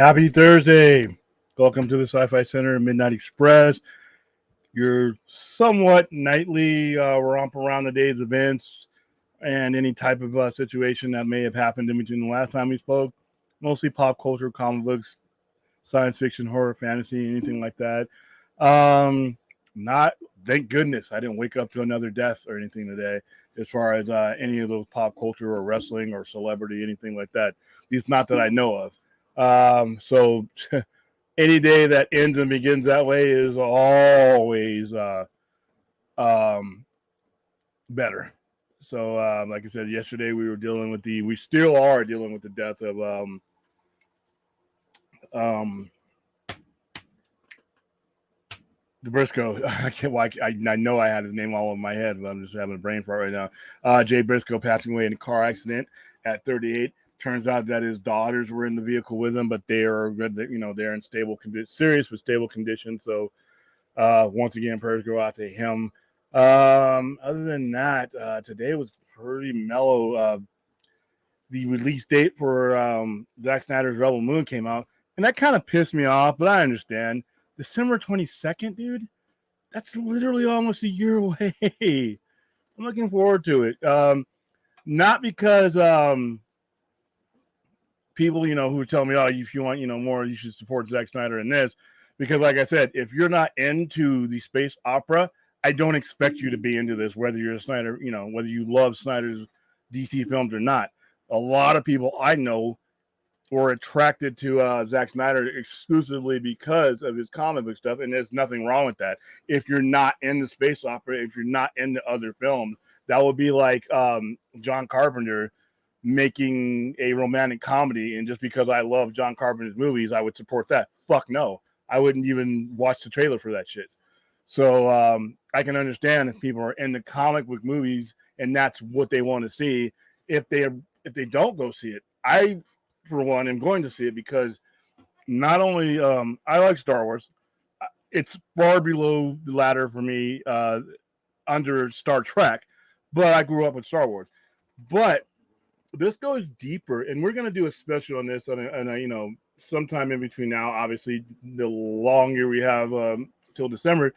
Happy Thursday. Welcome to the Sci-Fi Center Midnight Express. Your somewhat nightly romp around the day's events and any type of situation that may have happened in between the last time we spoke. Mostly pop culture, comic books, science fiction, horror, fantasy, anything like that. Um, not thank goodness I didn't wake up to another death or anything today, as far as any of those pop culture or wrestling or celebrity, anything like that. At least not that I know of. So any day that ends and begins that way is always um, better. So, like I said, yesterday we still are dealing with the death of um, the Briscoe. I can't. Well, I know I had his name all in my head, but I'm just having a brain fart right now. Jay Briscoe passing away in a car accident at 38. Turns out that his daughters were in the vehicle with him, but they are, they're in serious but stable condition. So, once again, prayers go out to him. Other than that, today was pretty mellow. The release date for Zack Snyder's Rebel Moon came out, and that kind of pissed me off, but I understand. December 22nd, dude. That's literally almost a year away. I'm looking forward to it. Not because people, who tell me, oh, if you want, more, you should support Zack Snyder in this. Because, like I said, if you're not into the space opera, I don't expect you to be into this, whether you're a Snyder, whether you love Snyder's DC films or not. A lot of people I know were attracted to Zack Snyder exclusively because of his comic book stuff, and there's nothing wrong with that. If you're not into space opera, if you're not into other films, that would be like John Carpenter making a romantic comedy, and just because I love John Carpenter's movies, I would support that. Fuck no. I wouldn't even watch the trailer for that shit. So I can understand if people are into comic book movies and that's what they want to see. If they don't go see it, I, for one, am going to see it because not only I like Star Wars, it's far below the ladder for me under Star Trek, but I grew up with Star Wars. But this goes deeper, and we're going to do a special on this, sometime in between now. Obviously, the longer we have till December,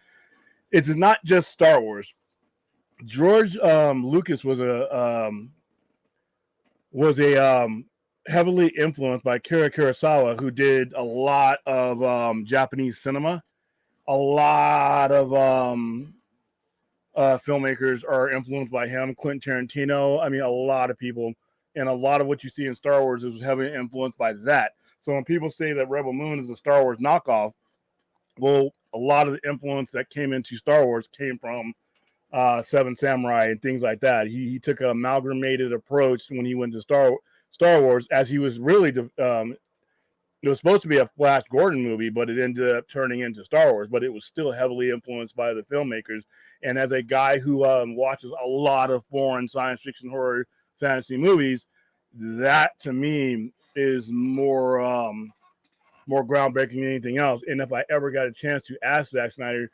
it's not just Star Wars. George Lucas was a heavily influenced by Akira Kurosawa, who did a lot of Japanese cinema. A lot of filmmakers are influenced by him. Quentin Tarantino. I mean, a lot of people, and a lot of what you see in Star Wars is heavily influenced by that. So when people say that Rebel Moon is a Star Wars knockoff, well, a lot of the influence that came into Star Wars came from Seven Samurai and things like that. He took an amalgamated approach when he went to Star Wars, as he was really it was supposed to be a Flash Gordon movie, but it ended up turning into Star Wars. But it was still heavily influenced by the filmmakers. And as a guy who watches a lot of foreign science fiction, horror, fantasy movies, that to me is more groundbreaking than anything else. And if I ever got a chance to ask Zack Snyder,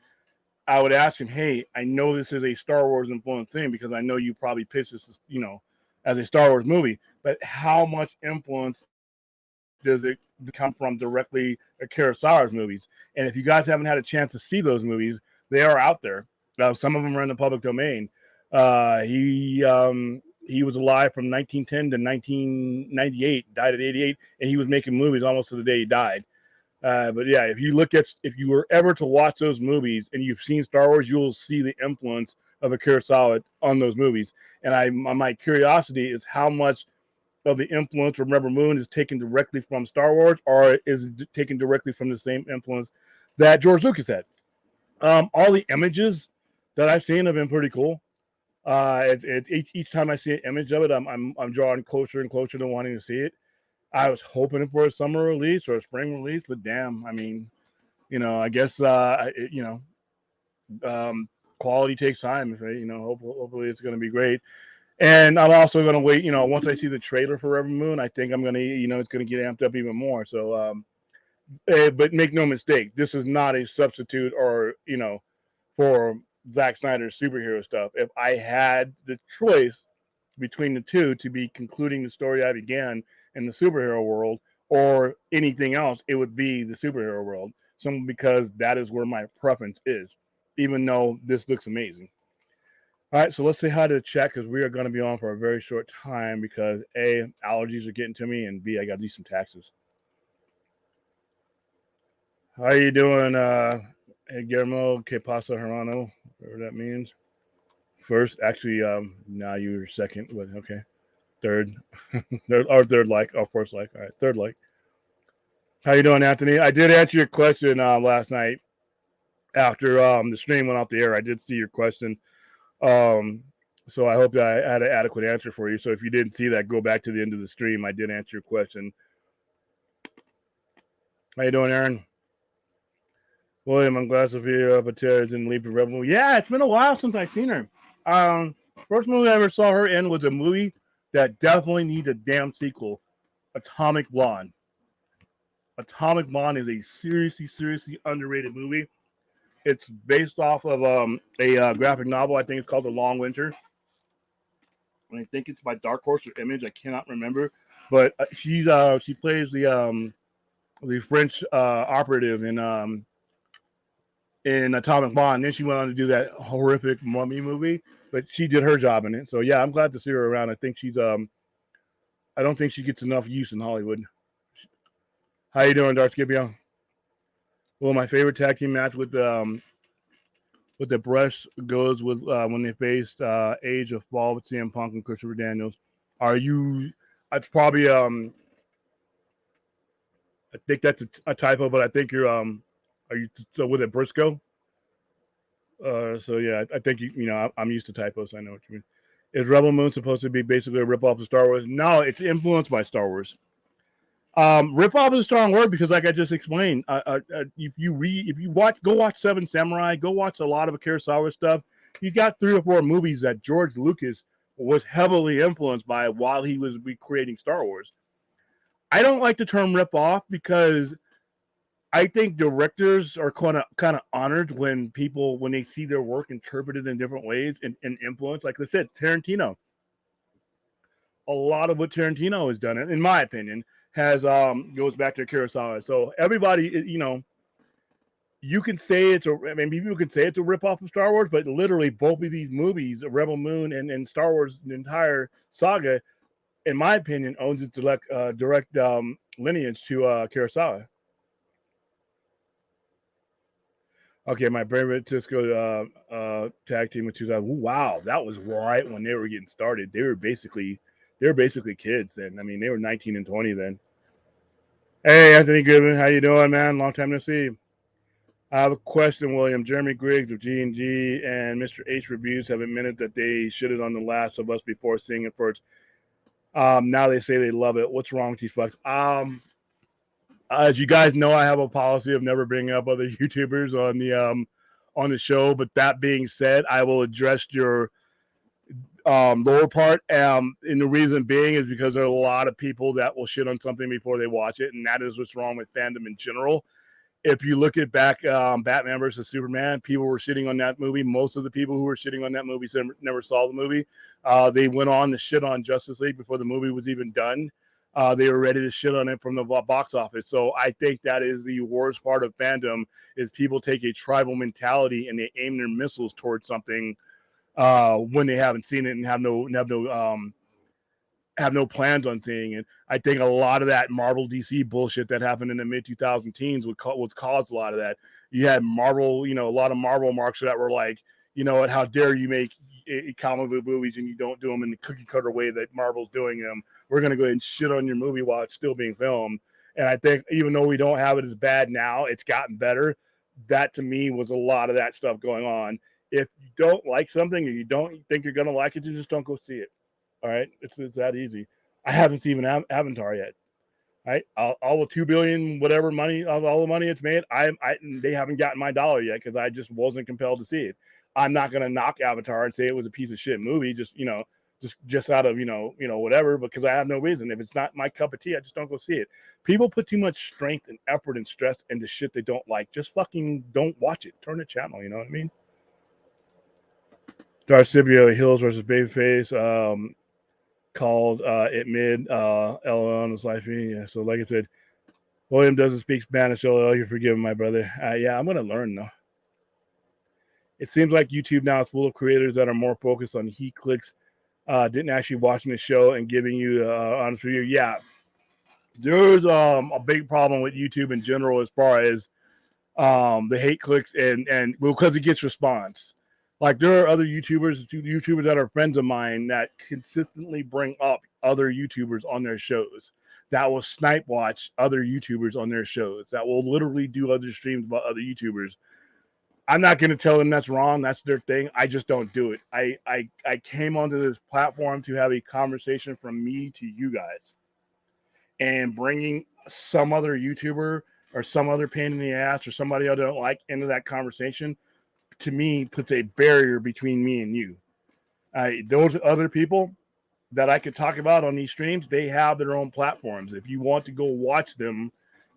I would ask him, "Hey, I know this is a Star Wars influenced thing because I know you probably pitched this, as a Star Wars movie, but how much influence does it come from directly Kurosawa's movies? And if you guys haven't had a chance to see those movies, they are out there. Some of them are in the public domain. He was alive from 1910 to 1998, died at 88, and he was making movies almost to the day he died. But yeah, if you were ever to watch those movies and you've seen Star Wars, you'll see the influence of Akira Kurosawa on those movies. And my curiosity is how much of the influence from Rebel Moon is taken directly from Star Wars, or is it taken directly from the same influence that George Lucas had. All the images that I've seen have been pretty cool. Each time I see an image of it, I'm drawing closer and closer to wanting to see it. I was hoping for a summer release or a spring release, but damn, I mean, I guess quality takes time, right? Hopefully it's going to be great. And I'm also going to wait, once I see the trailer for Rebel Moon, I think I'm going to, it's going to get amped up even more. So, but make no mistake, this is not a substitute or, for Zack Snyder's superhero stuff. If I had the choice between the two to be concluding the story I began in the superhero world or anything else, it would be the superhero world. Simply because that is where my preference is, even though this looks amazing. All right, so let's say hi to the chat because we are going to be on for a very short time because A, allergies are getting to me, and B, I got to do some taxes. How you doing, Guillermo Que Pasa Hermano, whatever that means? First, actually, now you're second, but okay. Third, third like, of course, like. All right, third like. How you doing, Anthony? I did answer your question last night after the stream went off the air. I did see your question. So I hope that I had an adequate answer for you. So if you didn't see that, go back to the end of the stream. I did answer your question. How you doing, Aaron? William, I'm glad Sophia Patel didn't leave the Rebel. Yeah, it's been a while since I've seen her. First movie I ever saw her in was a movie that definitely needs a damn sequel, Atomic Blonde. Atomic Blonde is a seriously underrated movie. It's based off of a graphic novel. I think it's called The Long Winter. And I think it's by Dark Horse or Image. I cannot remember, but she plays the French operative in Atomic Blonde. Then she went on to do that horrific Mummy movie, but she did her job in it. So yeah, I'm glad to see her around. I think she's I don't think she gets enough use in Hollywood. How you doing, Darth Scipio? Well, my favorite tag team match with the Brush goes with when they faced Age of Fall with CM Punk and Christopher Daniels. Are you? That's probably I think that's a typo, but I think you're Are you so with it Briscoe? So yeah, I think I'm used to typos. I know what you mean. Is Rebel Moon supposed to be basically a ripoff of Star Wars? No, it's influenced by Star Wars. Rip-off is a strong word because, like I just explained, if you go watch Seven Samurai, go watch a lot of Akira Kurosawa stuff. He's got 3 or 4 movies that George Lucas was heavily influenced by while he was recreating Star Wars. I don't like the term rip-off because I think directors are kind of honored when they see their work interpreted in different ways and influenced. Like I said, Tarantino. A lot of what Tarantino has done, in my opinion, has goes back to Kurosawa. So everybody, you can say people can say it's a ripoff of Star Wars, but literally both of these movies, Rebel Moon and Star Wars, the entire saga, in my opinion, owns its direct lineage to Kurosawa. Okay, my favorite Cisco tag team with 2000. Wow, that was right when they were getting started. They were basically kids then. I mean, they were 19 and 20 then. Hey, Anthony Goodman, how you doing, man? Long time no see. I have a question, William. Jeremy Griggs of G&G and Mr. H Reviews have admitted that they shitted on The Last of Us before seeing it first. Now they say they love it. What's wrong with these fucks? As you guys know, I have a policy of never bringing up other YouTubers on the show. But that being said, I will address your lower part. And the reason being is because there are a lot of people that will shit on something before they watch it, and that is what's wrong with fandom in general. If you look at back Batman versus Superman, people were shitting on that movie. Most of the people who were shitting on that movie never saw the movie. They went on to shit on Justice League before the movie was even done. They were ready to shit on it from the box office. So I think that is the worst part of fandom is people take a tribal mentality and they aim their missiles towards something when they haven't seen it and have no plans on seeing it. I think a lot of that Marvel DC bullshit that happened in the mid 2000 teens was caused a lot of that. You had Marvel, a lot of Marvel marks that were like, how dare you make comic book movies and you don't do them in the cookie cutter way that Marvel's doing them. We're going to go ahead and shit on your movie while it's still being filmed. And I think even though we don't have it as bad now, it's gotten better. That to me was a lot of that stuff going on. If you don't like something or you don't think you're going to like it, you just don't go see it. All right, it's that easy. I haven't seen Avatar yet. Right, all the 2 billion whatever money, all the money it's made, they haven't gotten my dollar yet because I just wasn't compelled to see it. I'm not gonna knock Avatar and say it was a piece of shit movie, just out of whatever, because I have no reason. If it's not my cup of tea, I just don't go see it. People put too much strength and effort and stress into shit they don't like. Just fucking don't watch it. Turn the channel. You know what I mean? Darth Scipio, Hills versus Babyface. Called it mid LOL on his life. Yeah, so like I said, William doesn't speak Spanish. Oh, you're forgiven, my brother. Yeah, I'm gonna learn though. It seems like YouTube now is full of creators that are more focused on heat clicks, didn't actually watching the show and giving you honest review. Yeah, there's a big problem with YouTube in general as far as the hate clicks and because it gets response. Like there are other YouTubers that are friends of mine that consistently bring up other YouTubers on their shows, that will snipe watch other YouTubers on their shows, that will literally do other streams about other YouTubers. I'm not going to tell them that's wrong. That's their thing. I just don't do it. I came onto this platform to have a conversation from me to you guys, and bringing some other YouTuber or some other pain in the ass or somebody I don't like into that conversation, to me, puts a barrier between me and you. Those other people that I could talk about on these streams, they have their own platforms. If you want to go watch them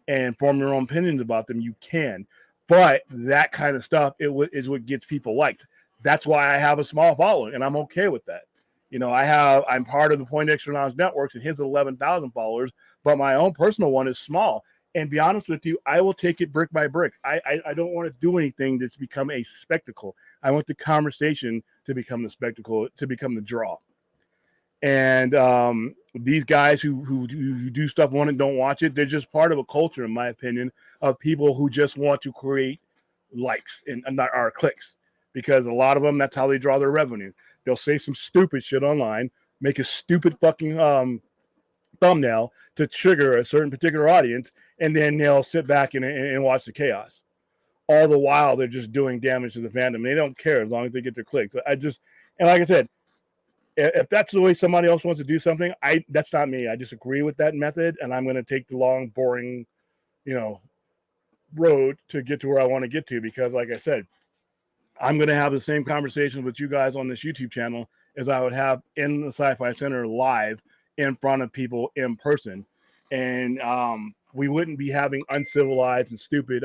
and form your own opinions about them, you can. But that kind of stuff is what gets people likes. That's why I have a small following, and I'm okay with that. You know, I'm part of the Poindexter Knowledge Networks, and his 11,000 followers, but my own personal one is small. And be honest with you, I will take it brick by brick. I don't want to do anything that's become a spectacle. I want the conversation to become the spectacle, to become the draw. And these guys who do stuff one and don't watch it, they're just part of a culture, in my opinion, of people who just want to create likes and not our clicks. Because a lot of them, that's how they draw their revenue. They'll say some stupid shit online, make a stupid fucking thumbnail to trigger a certain particular audience, and then they'll sit back and watch the chaos. All the while, they're just doing damage to the fandom. They don't care as long as they get their clicks. And like I said, if that's the way somebody else wants to do something, that's not me. I disagree with that method, and I'm going to take the long, boring, road to get to where I want to get to, because like I said, I'm going to have the same conversations with you guys on this YouTube channel as I would have in the Sci-Fi Center live in front of people in person. And we wouldn't be having uncivilized and stupid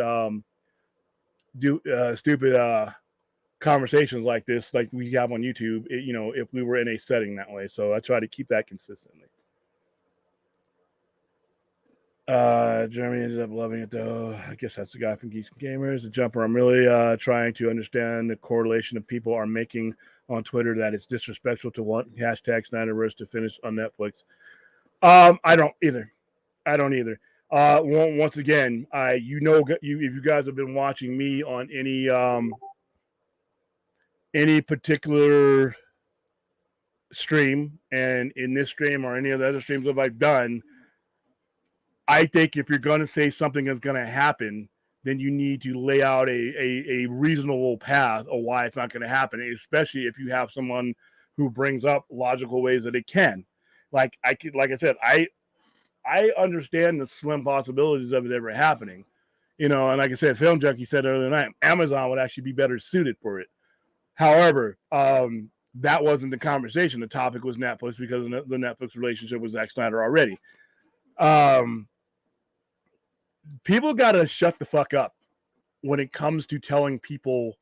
conversations like this, like we have on YouTube, if we were in a setting that way. So I try to keep that consistently. Jeremy ended up loving it though. I guess that's the guy from Geeks and Gamers. The Jumper. I'm really trying to understand the correlation of people are making on Twitter that it's disrespectful to want hashtag Snyderverse to finish on Netflix. I don't either. Once again, if you guys have been watching me on any particular stream, and in this stream or any of the other streams that I've done, I think if you're going to say something is going to happen, then you need to lay out a reasonable path of why it's not going to happen, especially if you have someone who brings up logical ways that it can. Like I said, I understand the slim possibilities of it ever happening. And like I said, Film Junkie said earlier tonight, Amazon would actually be better suited for it. However, that wasn't the conversation. The topic was Netflix, because the Netflix relationship with Zack Snyder already. People got to shut the fuck up when it comes to telling people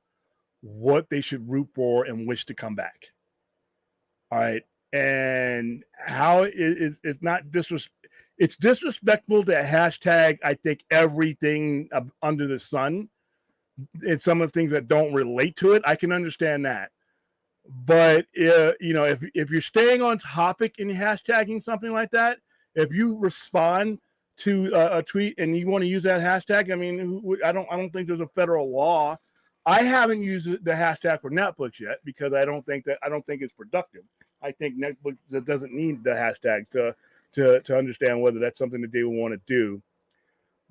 what they should root for and wish to come back. All right. And how it's not it's disrespectful to hashtag, I think, everything under the sun. It's some of the things that don't relate to it. I can understand that. But, if you're staying on topic and hashtagging something like that, if you respond to a tweet and you want to use that hashtag, I mean, I don't think there's a federal law. I haven't used the hashtag for Netflix yet, because I don't think it's productive. I think Netflix doesn't need the hashtags to understand whether that's something that they would want to do.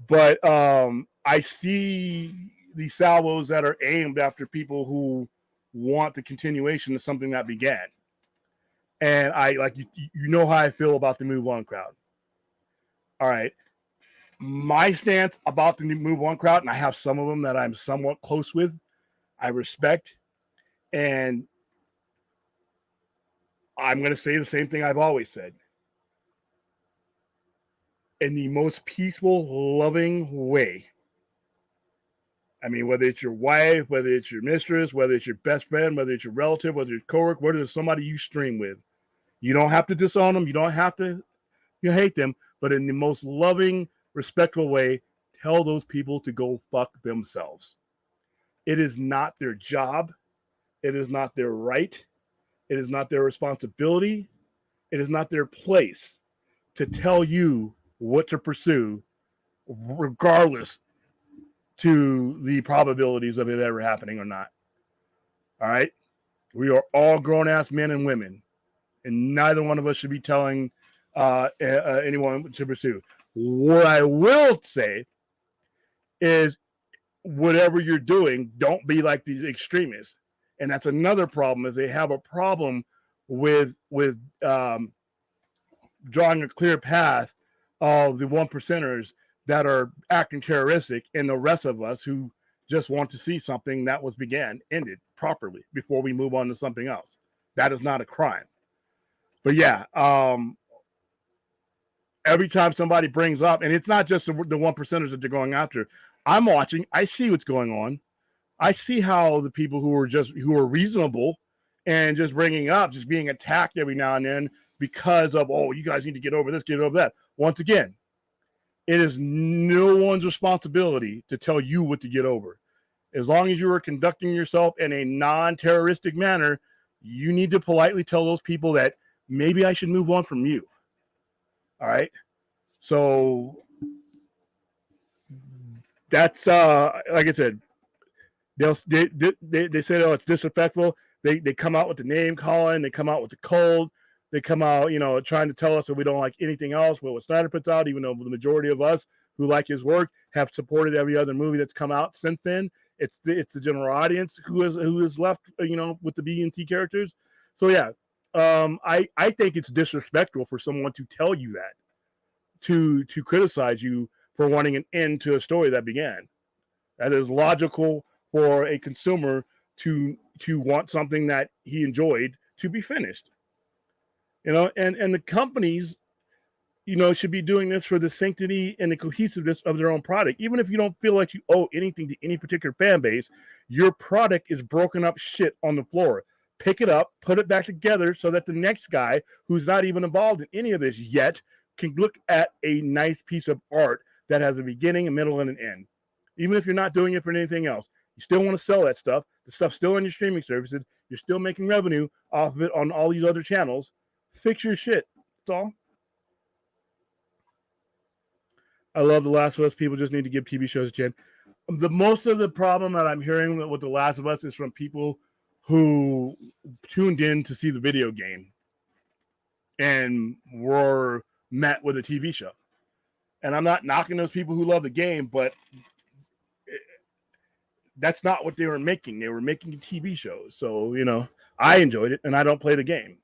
But I see these salvos that are aimed after people who want the continuation of something that began. And you know how I feel about the Move On crowd. All right. My stance about the Move On crowd, and I have some of them that I'm somewhat close with, I respect. And I'm going to say the same thing I've always said. In the most peaceful, loving way. I mean, whether it's your wife, whether it's your mistress, whether it's your best friend, whether it's your relative, whether it's coworker, whether it's somebody you stream with. You don't have to disown them. You don't have to hate them. But in the most loving, respectful way, tell those people to go fuck themselves. It is not their job. It is not their right. It is not their responsibility. It is not their place to tell you what to pursue, regardless to the probabilities of it ever happening or not. All right? We are all grown-ass men and women, and neither one of us should be telling anyone to pursue. What I will say is, whatever you're doing, don't be like these extremists. And that's another problem, is they have a problem with drawing a clear path of the 1%ers that are acting terroristic, and the rest of us who just want to see something that was ended properly before we move on to something else. That is not a crime. But yeah, every time somebody brings up, and it's not just the 1%ers that they're going after. I'm watching. I see what's going on. I see how the people who are reasonable and just bringing up, just being attacked every now and then because of, oh, you guys need to get over this, get over that. Once again, it is no one's responsibility to tell you what to get over. As long as you are conducting yourself in a non-terroristic manner, you need to politely tell those people that maybe I should move on from you. All right? So that's, like I said, they said, oh, it's disrespectful. They come out with the name calling. They come out with the cold. They come out, trying to tell us that we don't like anything else. What Snyder puts out, even though the majority of us who like his work have supported every other movie that's come out since then. It's the general audience who is left, with the B and T characters. So yeah, I think it's disrespectful for someone to tell you that, to criticize you for wanting an end to a story that began. That is logical for a consumer to want something that he enjoyed to be finished. And the companies, should be doing this for the sanctity and the cohesiveness of their own product. Even if you don't feel like you owe anything to any particular fan base, your product is broken up shit on the floor. Pick it up, put it back together so that the next guy who's not even involved in any of this yet can look at a nice piece of art that has a beginning, a middle, and an end. Even if you're not doing it for anything else, you still want to sell that stuff. The stuff's still on your streaming services. You're still making revenue off of it on all these other channels. Fix your shit. That's all. I love The Last of Us. People just need to give TV shows a chance. The most of the problem that I'm hearing with The Last of Us is from people who tuned in to see the video game and were met with a TV show. And I'm not knocking those people who love the game, but that's not what they were making. They were making a TV show. So, I enjoyed it, and I don't play the game.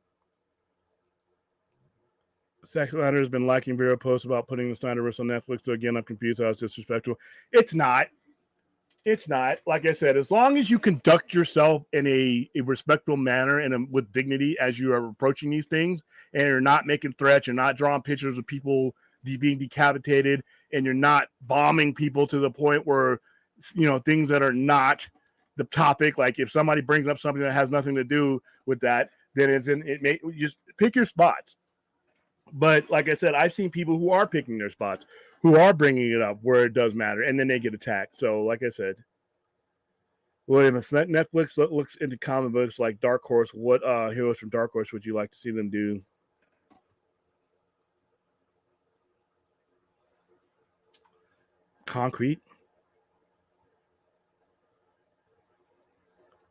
Zack Snyder has been liking video posts about putting the Snyderverse on Netflix. So again, I'm confused how it's disrespectful. It's not. It's not. Like I said, as long as you conduct yourself in a respectful manner and with dignity as you are approaching these things, and you're not making threats, you're not drawing pictures of people being decapitated, and you're not bombing people to the point where, things that are not the topic. Like if somebody brings up something that has nothing to do with that, then just pick your spots. But like I said, I've seen people who are picking their spots, who are bringing it up where it does matter, and then they get attacked. So like I said, William, if Netflix looks into comic books like Dark Horse, what heroes from Dark Horse would you like to see them do? Concrete?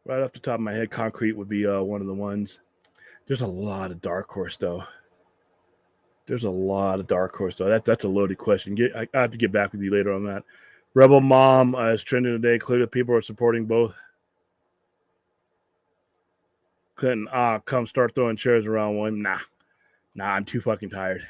Right off the top of my head, Concrete would be one of the ones. There's a lot of Dark Horse, though. That's a loaded question. I have to get back with you later on that. Rebel Mom is trending today. Clearly, people are supporting both. Clinton, come start throwing chairs around one. Nah, I'm too fucking tired.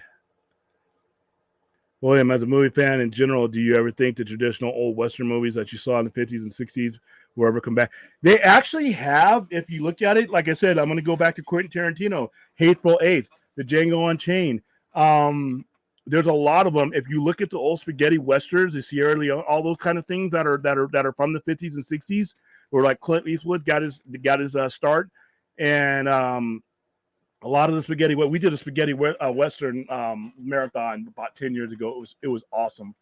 William, as a movie fan in general, do you ever think the traditional old Western movies that you saw in the 50s and 60s will ever come back? They actually have, if you look at it. Like I said, I'm going to go back to Quentin Tarantino, Hateful Eighth, the Django Unchained. There's a lot of them. If you look at the old spaghetti westerns, the Sierra Leone, all those kind of things that are from the 50s and 60s, where like Clint Eastwood got his start, and A lot of the spaghetti. We did a spaghetti western marathon about 10 years ago. It was awesome.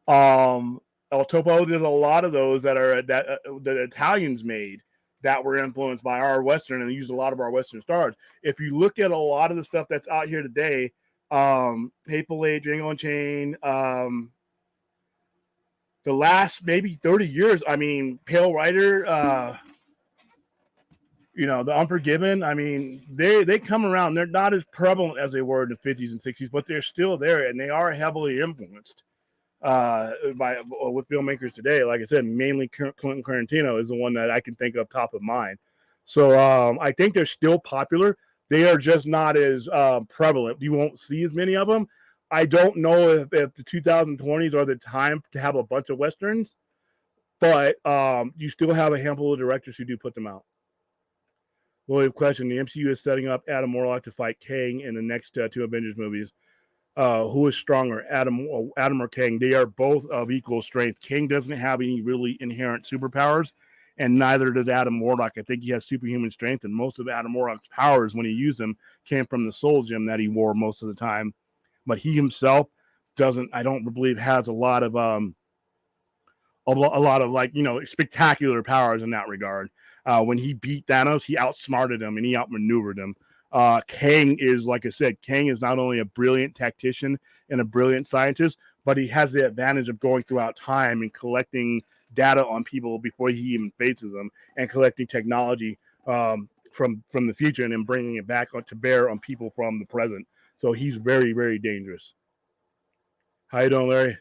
El Topo did a lot of those that the Italians made that were influenced by our western and used a lot of our western stars. If you look at a lot of the stuff that's out here today, Hateful Eight, Django Unchained, the last maybe 30 years, I mean, Pale Rider, the Unforgiven, I mean, they come around. They're not as prevalent as they were in the 50s and 60s, but they're still there, and they are heavily influenced with filmmakers today. Like I said, mainly Quentin Tarantino is the one that I can think of top of mind. So I think they're still popular. They are just not as prevalent. You won't see as many of them. I don't know if the 2020s are the time to have a bunch of Westerns, but you still have a handful of directors who do put them out. Well, question: the MCU is setting up Adam Warlock to fight Kang in the next two Avengers movies. Who is stronger, Adam or Kang? They are both of equal strength. Kang doesn't have any really inherent superpowers, and neither does Adam Warlock. I think he has superhuman strength, and most of Adam Warlock's powers, when he used them, came from the Soul Gem that he wore most of the time. But he himself doesn't. I don't believe has a lot of like spectacular powers in that regard. When he beat Thanos, he outsmarted him and he outmaneuvered him. Kang is, like I said, Kang is not only a brilliant tactician and a brilliant scientist, but he has the advantage of going throughout time and collecting data on people before he even faces them, and collecting technology from the future and then bringing it back to bear on people from the present. So he's very, very dangerous. How you doing, Larry?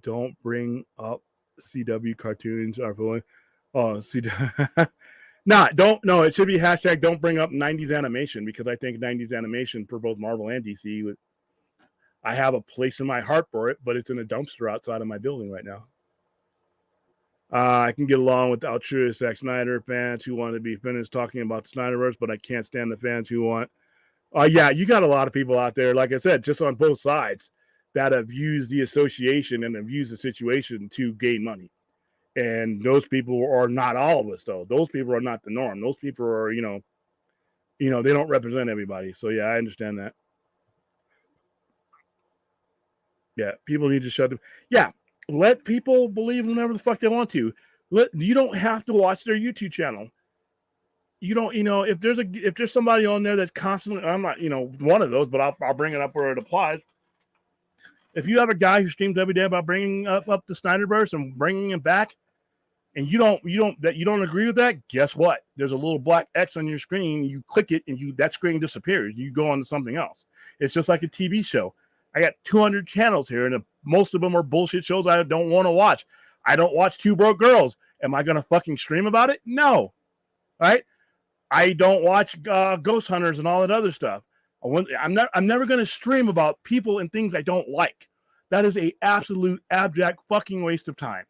Don't bring up CW cartoons are fully. Oh, CW. No, it should be hashtag don't bring up 90s animation, because I think 90s animation for both Marvel and DC, I have a place in my heart for it, but it's in a dumpster outside of my building right now. I can get along with the altruist Zack Snyder fans who want to be finished talking about the Snyderverse, but I can't stand the fans who want. Yeah, you got a lot of people out there, like I said, just on both sides, that have used the association and have used the situation to gain money. And those people are not all of us, though. Those people are not the norm. Those people are, they don't represent everybody. So yeah, I understand that. Yeah, people need to shut them. Yeah, let people believe whatever the fuck they want to. You don't have to watch their YouTube channel. You don't, if there's somebody on there that's constantly, I'm not, one of those, but I'll bring it up where it applies. If you have a guy who streams every day about bringing up the Snyderverse and bringing it back, and you don't agree with that, guess what? There's a little black X on your screen. You click it, and that screen disappears. You go on to something else. It's just like a TV show. I got 200 channels here, and most of them are bullshit shows I don't want to watch. I don't watch Two Broke Girls. Am I going to fucking stream about it? No. All right? I don't watch Ghost Hunters and all that other stuff. I'm never going to stream about people and things I don't like. That is a absolute abject fucking waste of time.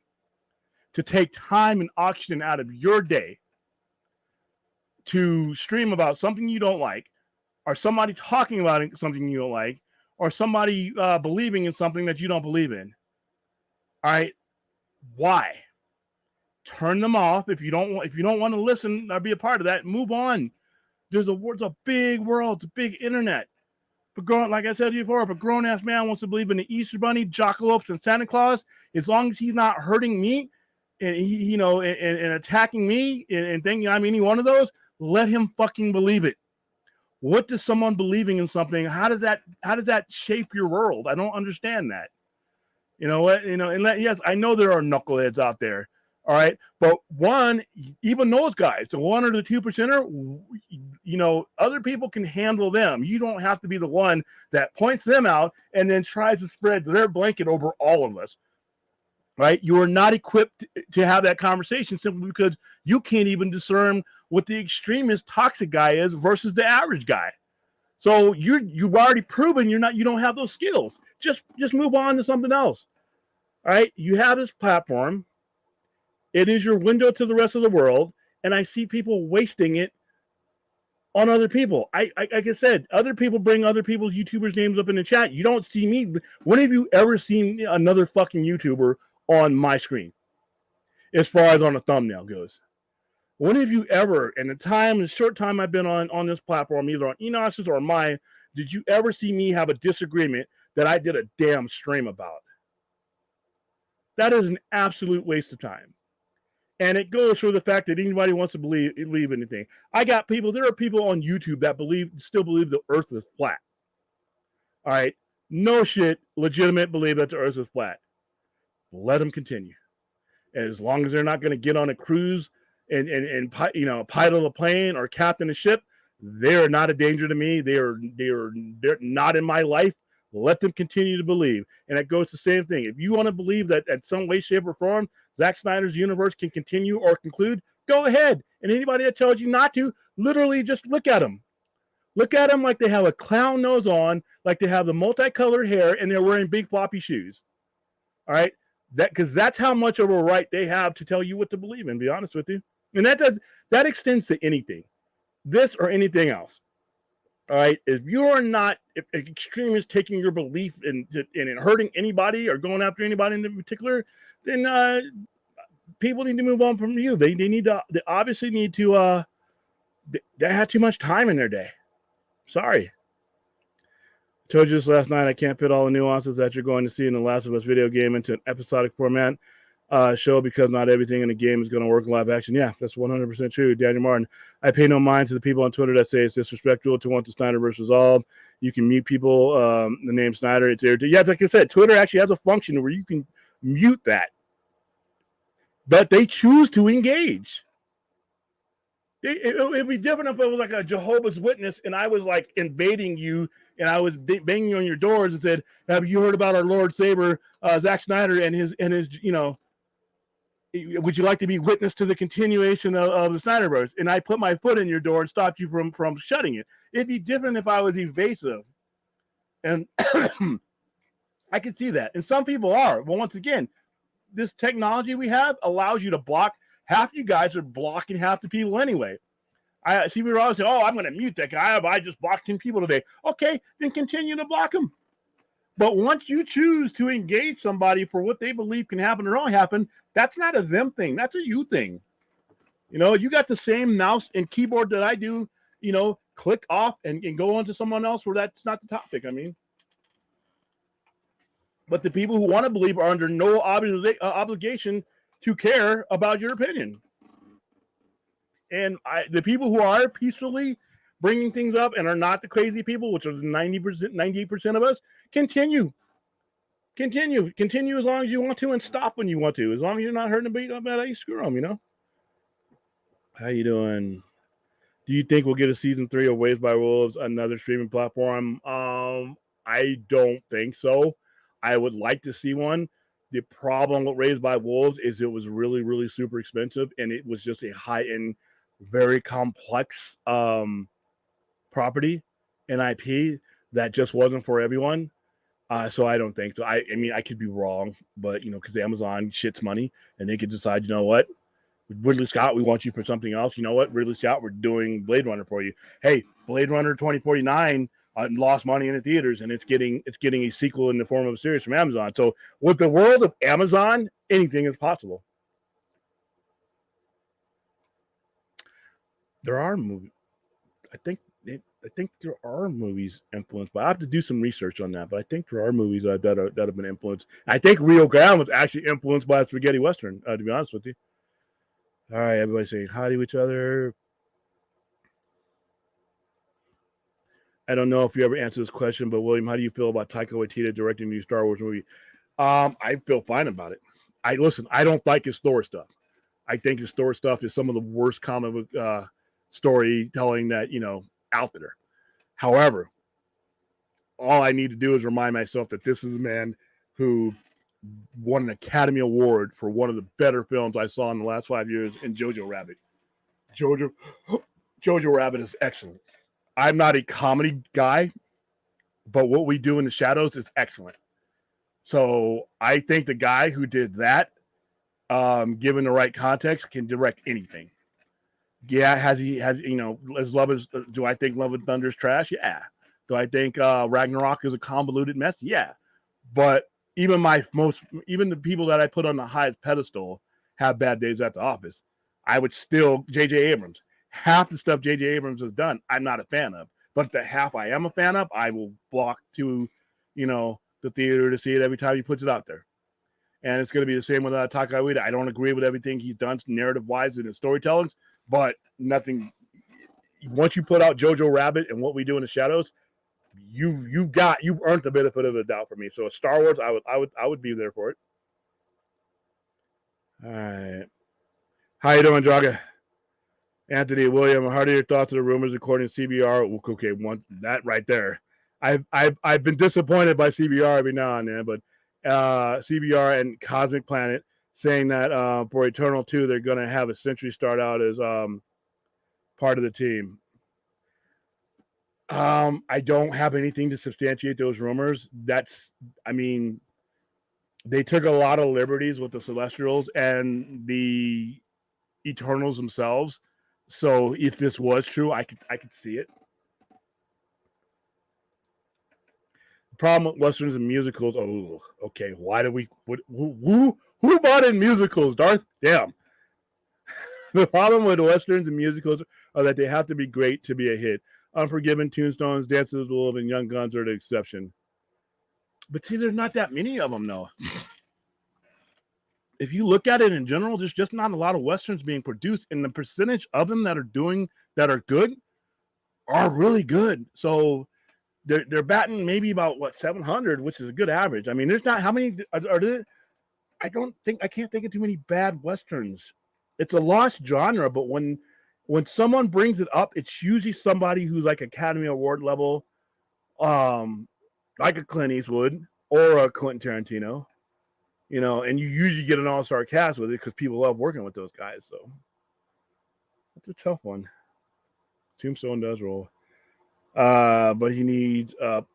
To take time and oxygen out of your day to stream about something you don't like, or somebody talking about something you don't like, or somebody believing in something that you don't believe in. All right, why? Turn them off if you don't want to listen or be a part of that. Move on. It's a big world. It's a big internet. But like I said before, if a grown-ass man wants to believe in the Easter Bunny, jockalopes, and Santa Claus, as long as he's not hurting me and and attacking me and thinking I'm any one of those, let him fucking believe it. What does someone believing in something? How does that shape your world? I don't understand that. You know what? Yes, I know there are knuckleheads out there. All right, but even those guys, the 1 or the 2%, other people can handle them. You don't have to be the one that points them out and then tries to spread their blanket over all of us. Right? You are not equipped to have that conversation simply because you can't even discern what the extremist toxic guy is versus the average guy. So you've already proven you don't have those skills. Just move on to something else. All right? You have this platform. It is your window to the rest of the world, and I see people wasting it on other people. Like I said, other people bring other people's YouTubers' names up in the chat. You don't see me. When have you ever seen another fucking YouTuber on my screen, as far as on a thumbnail goes? When have you ever, in the short time I've been on this platform, either on Enos's or mine, did you ever see me have a disagreement that I did a damn stream about? That is an absolute waste of time. And it goes for the fact that anybody wants to believe anything. There are people on YouTube that still believe the earth is flat. All right. No shit, legitimate believe that the earth is flat. Let them continue. As long as they're not going to get on a cruise and pilot a plane or captain a ship, they're not a danger to me. They're not in my life. Let them continue to believe. And it goes the same thing. If you want to believe that at some way, shape, or form, Zack Snyder's universe can continue or conclude, go ahead. And anybody that tells you not to, literally just look at them. Look at them like they have a clown nose on, like they have the multicolored hair, and they're wearing big floppy shoes. All right? Because that's how much of a right they have to tell you what to believe in, be honest with you. And that extends to anything, this or anything else. All right, if you are not extremists taking your belief in hurting anybody or going after anybody in particular, then people need to move on from you. They obviously need to. They had too much time in their day. Sorry. Told you this last night. I can't fit all the nuances that you're going to see in the Last of Us video game into an episodic format show because not everything in the game is going to work in live action. Yeah, that's 100% true. Daniel Martin. I pay no mind to the people on Twitter that say it's disrespectful to want the Snyderverse resolved. You can mute people. The name Snyder. It's irritating. Yeah, like I said, Twitter actually has a function where you can mute that, but they choose to engage. It'd be different if it was like a Jehovah's Witness and I was like invading you and I was banging on your doors and said, "Have you heard about our Lord Saber, Zack Snyder, and his would you like to be witness to the continuation of the Snyderverse?" And I put my foot in your door and stopped you from shutting it. It'd be different if I was evasive, and I could see that. And some people are. But once again, this technology we have allows you to block. Half you guys are blocking half the people anyway. I see people always say, "Oh, I'm going to mute that guy. I just blocked 10 people today." Okay, then continue to block them. But once you choose to engage somebody for what they believe can happen or don't happen, that's not a them thing. That's a you thing. You got the same mouse and keyboard that I do, click off and go on to someone else where that's not the topic. I mean, but the people who want to believe are under no obligation to care about your opinion. And the people who are peacefully bringing things up and are not the crazy people, which are 90%, 98% of us, continue as long as you want to and stop when you want to, as long as you're not hurting anybody, screw them, How you doing? Do you think we'll get a season 3 of Raised by Wolves, another streaming platform? I don't think so. I would like to see one. The problem with Raised by Wolves is it was really, really super expensive, and it was just a high-end, very complex property and IP that just wasn't for everyone. So I don't think so. I mean, I could be wrong, but because Amazon shits money and they could decide, you know what, Ridley Scott, we want you for something else. You know what, Ridley Scott, we're doing Blade Runner for you. Hey, Blade Runner 2049 lost money in the theaters, and it's getting a sequel in the form of a series from Amazon. So with the world of Amazon, anything is possible. There are movies. I think there are movies influenced by. I have to do some research on that, but I think there are movies that have been influenced. I think Rio Grande was actually influenced by a spaghetti western. To be honest with you. All right, everybody saying hi to each other. I don't know if you ever answered this question, but William, how do you feel about Taika Waititi directing a new Star Wars movie? I feel fine about it. I don't like his Thor stuff. I think his Thor stuff is some of the worst comic book storytelling that out there. However, all I need to do is remind myself that this is a man who won an Academy Award for one of the better films I saw in the last 5 years in Jojo Rabbit. Jojo Rabbit is excellent. I'm not a comedy guy, but What We Do in the Shadows is excellent. So I think the guy who did that, given the right context, can direct anything. Yeah, do I think Love and Thunder is trash? Yeah. Do I think Ragnarok is a convoluted mess? Yeah. But even the people that I put on the highest pedestal have bad days at the office. I would still J.J. Abrams. Half the stuff J.J. Abrams has done, I'm not a fan of. But the half I am a fan of, I will walk to, the theater to see it every time he puts it out there. And it's going to be the same with Taika Waititi. I don't agree with everything he's done narrative-wise in his storytellings, but nothing. Once you put out Jojo Rabbit and What We Do in the Shadows, you've earned the benefit of the doubt for me. So Star Wars, I would be there for it. All right. How you doing, Draga? Anthony, William, how are your thoughts on the rumors according to CBR? Okay, that right there. I've been disappointed by CBR every now and then, but CBR and Cosmic Planet saying that for Eternal 2, they're going to have a Sentry start out as part of the team. I don't have anything to substantiate those rumors. They took a lot of liberties with the Celestials and the Eternals themselves. So if this was true, I could see it. The problem with Westerns and musicals. Oh, okay. Why do we? Who bought in musicals, Darth? Damn. The problem with Westerns and musicals are that they have to be great to be a hit. Unforgiven, Tombstones, Dances with Wolves, and Young Guns are the exception. But see, there's not that many of them, though. If you look at it in general, there's just not a lot of Westerns being produced, and the percentage of them that are good are really good. So they're batting maybe about 700, which is a good average. I mean, there's not how many are there? I can't think of too many bad Westerns. It's a lost genre, but when someone brings it up, it's usually somebody who's like Academy Award level, like a Clint Eastwood or a Quentin Tarantino, and you usually get an all-star cast with it because people love working with those guys. So that's a tough one. Tombstone does roll. But he needs up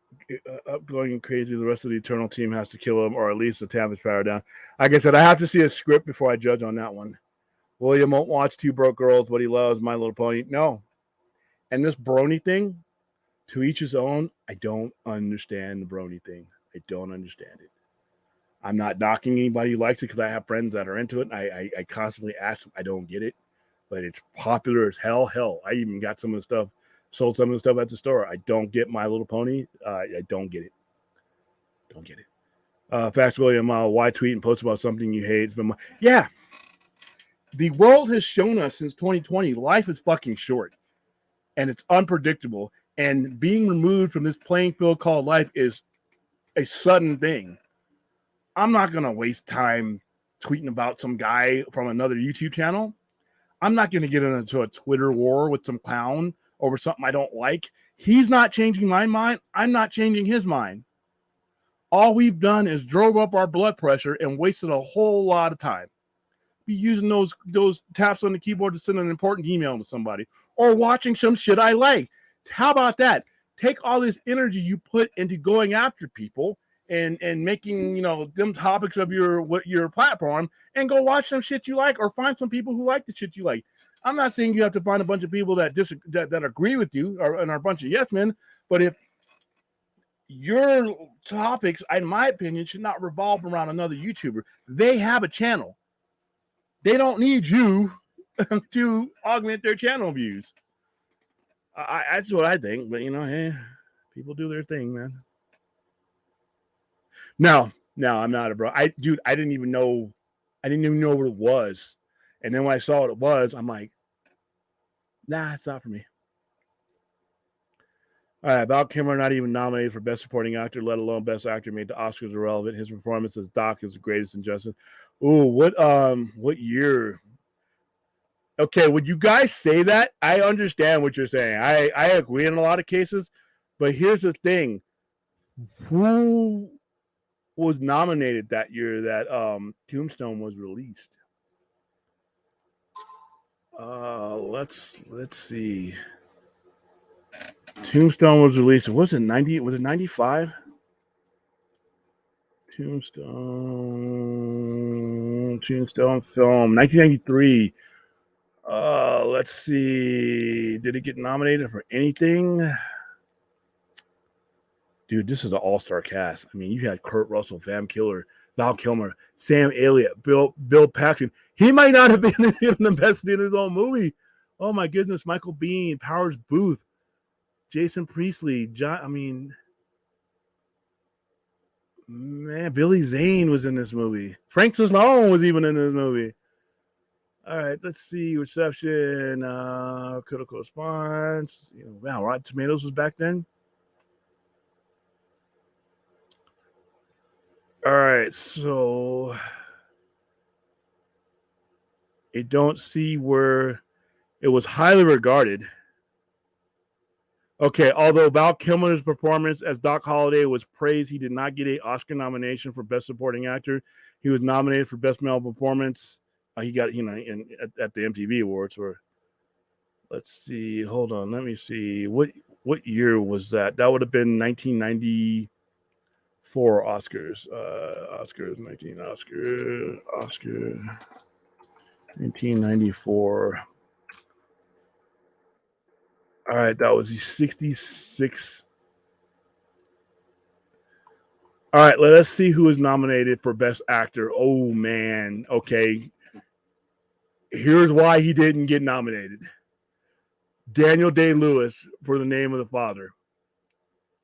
going crazy. The rest of the Eternal team has to kill him, or at least to tamp his power down. Like I said, I have to see a script before I judge on that one. William won't watch Two Broke Girls, but he loves My Little Pony. No. And this brony thing, to each his own, I don't understand the brony thing. I don't understand it. I'm not knocking anybody who likes it because I have friends that are into it. And I constantly ask them. I don't get it. But it's popular as hell. Hell, I even got some of the stuff, sold some of the stuff at the store. I don't get My Little Pony. I don't get it. Don't get it. Facts, William, why tweet and post about something you hate? It's been yeah. The world has shown us since 2020, life is fucking short. And it's unpredictable. And being removed from this playing field called life is a sudden thing. I'm not going to waste time tweeting about some guy from another YouTube channel. I'm not going to get into a Twitter war with some clown over something I don't like. He's not changing my mind. I'm not changing his mind. All we've done is drove up our blood pressure and wasted a whole lot of time. Be using those taps on the keyboard to send an important email to somebody or watching some shit I like. How about that? Take all this energy you put into going after people and making, them topics of your platform and go watch some shit you like or find some people who like the shit you like. I'm not saying you have to find a bunch of people that agree with you and are a bunch of yes men, but if your topics, in my opinion, should not revolve around another YouTuber. They have a channel. They don't need you to augment their channel views. That's what I think. But, hey, people do their thing, man. No, I'm not a bro. I didn't even know what it was. And then when I saw what it was, I'm like, nah, it's not for me. All right, Val Kilmer not even nominated for Best Supporting Actor, let alone Best Actor, made the Oscars irrelevant. His performance as Doc is the greatest injustice. Ooh, what year? Okay, would you guys say that? I understand what you're saying. I agree in a lot of cases, but here's the thing: who was nominated that year that Tombstone was released? Let's see. Tombstone was released. Was it 90? Was it 95? Tombstone film, 1993. Let's see. Did it get nominated for anything? Dude, this is an all-star cast. I mean, you had Kurt Russell, Van Killer, Val Kilmer, Sam Elliott, Bill Paxton. He might not have been even the best in his own movie. Oh my goodness, Michael Biehn, Powers Booth, Jason Priestley, man, Billy Zane was in this movie. Frank Stallone was even in this movie. All right, let's see. Reception, critical response. Wow, Rotten Tomatoes was back then. All right, so I don't see where it was highly regarded. Okay, although Val Kilmer's performance as Doc Holliday was praised, he did not get an Oscar nomination for Best Supporting Actor. He was nominated for Best Male Performance. He got, at the MTV Awards. Or let's see, hold on, let me see what year was that? That would have been 1994 Oscars. Oscars, 1994. All right, that was the 66. All right, let's see who is nominated for Best Actor. Oh, man. Okay. Here's why he didn't get nominated. Daniel Day-Lewis for The Name of the Father,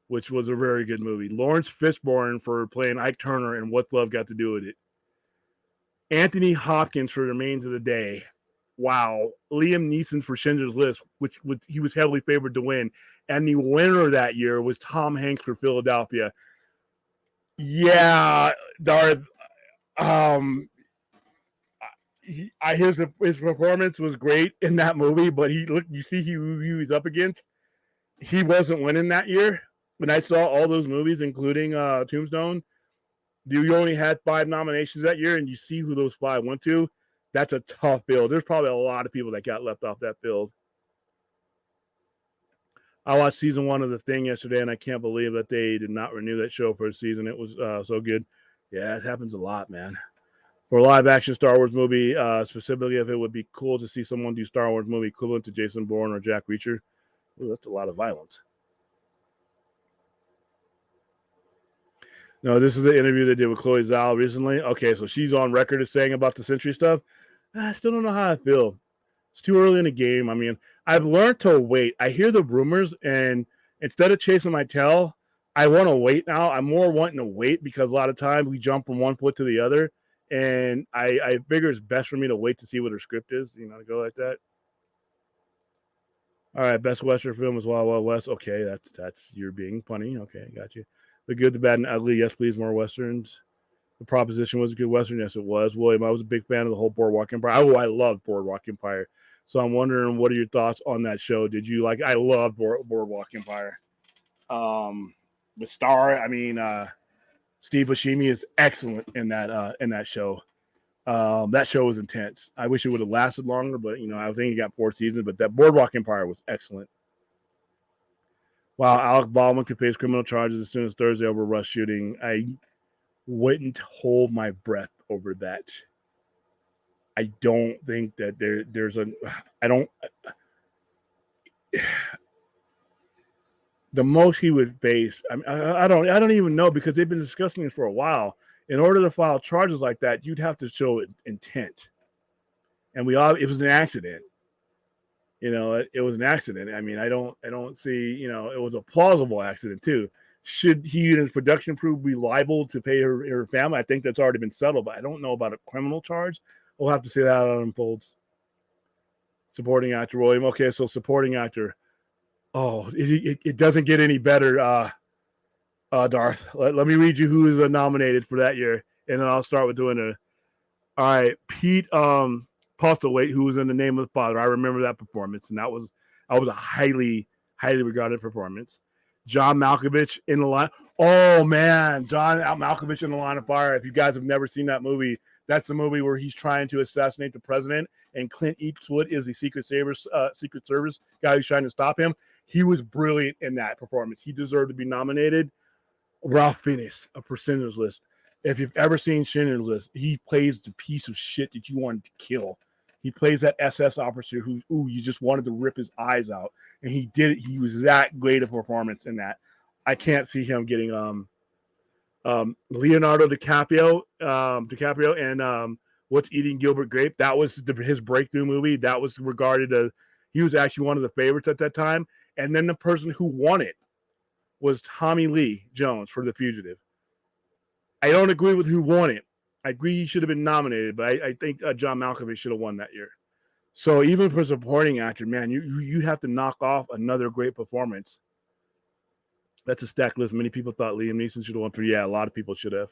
which was a very good movie. Lawrence Fishburne for playing Ike Turner and What's Love Got to Do with It. Anthony Hopkins for The Remains of the Day. Wow. Liam Neeson for Schindler's List, which he was heavily favored to win. And the winner that year was Tom Hanks for Philadelphia. Yeah, Darth. His performance was great in that movie, but you see who he was up against. He wasn't winning that year. When I saw all those movies, including Tombstone, you only had 5 nominations that year, and you see who those 5 went to. That's a tough field. There's probably a lot of people that got left off that field. I watched season 1 of The Thing yesterday, and I can't believe that they did not renew that show for a season. It was so good. Yeah, it happens a lot, man. For a live-action Star Wars movie, specifically if it would be cool to see someone do Star Wars movie equivalent to Jason Bourne or Jack Reacher. Ooh, that's a lot of violence. No, this is the interview they did with Chloe Zhao recently. Okay, so she's on record as saying about the Century stuff. I still don't know how I feel. It's too early in the game. I mean, I've learned to wait. I hear the rumors, and instead of chasing my tail, I want to wait now. I'm more wanting to wait because a lot of times we jump from one foot to the other, and I figure it's best for me to wait to see what her script is, to go like that. All right, best Western film is Wild Wild West. Okay, that's you're being funny. Okay, got you. The Good, the Bad, and Ugly. Yes, please, more Westerns. The Proposition was a good Western. Yes, it was. William, I was a big fan of the whole Boardwalk Empire. Oh, I loved Boardwalk Empire. So I'm wondering, what are your thoughts on that show? Did you like? I loved Boardwalk Empire. The star, Steve Buscemi is excellent in that show. That show was intense. I wish it would have lasted longer, but I think it got 4 seasons. But that Boardwalk Empire was excellent. Wow, Alec Baldwin could face criminal charges as soon as Thursday over Rush shooting. I wouldn't hold my breath over that. I don't think that there's a. I don't. The most he would face. I don't even know, because they've been discussing this for a while. In order to file charges like that, you'd have to show intent. And it was an accident. It was an accident. I mean, I don't see, it was a plausible accident too. Should he and his production crew be liable to pay her family? I think that's already been settled, but I don't know about a criminal charge. We'll have to see how that unfolds. Supporting actor, William. Okay, so supporting actor. Oh, it doesn't get any better, Darth. Let me read you who is nominated for that year, and then I'll start with doing it. All right, Pete Postlethwaite, who was in The Name of the Father. I remember that performance, and that was a highly, highly regarded performance. John Malkovich in The Line. Oh man, John Malkovich in The Line of Fire. If you guys have never seen that movie, that's the movie where he's trying to assassinate the president, and Clint Eastwood is the Secret Service guy who's trying to stop him. He was brilliant in that performance. He deserved to be nominated. Ralph Fiennes of Schindler's List. If you've ever seen Schindler's List, he plays the piece of shit that you wanted to kill. He plays that SS officer who, you just wanted to rip his eyes out. And he did it. He was that great a performance in that. I can't see him getting Leonardo DiCaprio, and What's Eating Gilbert Grape. That was his breakthrough movie. That was regarded as he was actually one of the favorites at that time. And then the person who won it was Tommy Lee Jones for The Fugitive. I don't agree with who won it. I agree he should have been nominated, but I think John Malkovich should have won that year. So even for supporting actor, man, you have to knock off another great performance. That's a stacked list. Many people thought Liam Neeson should have won for. Yeah, a lot of people should have.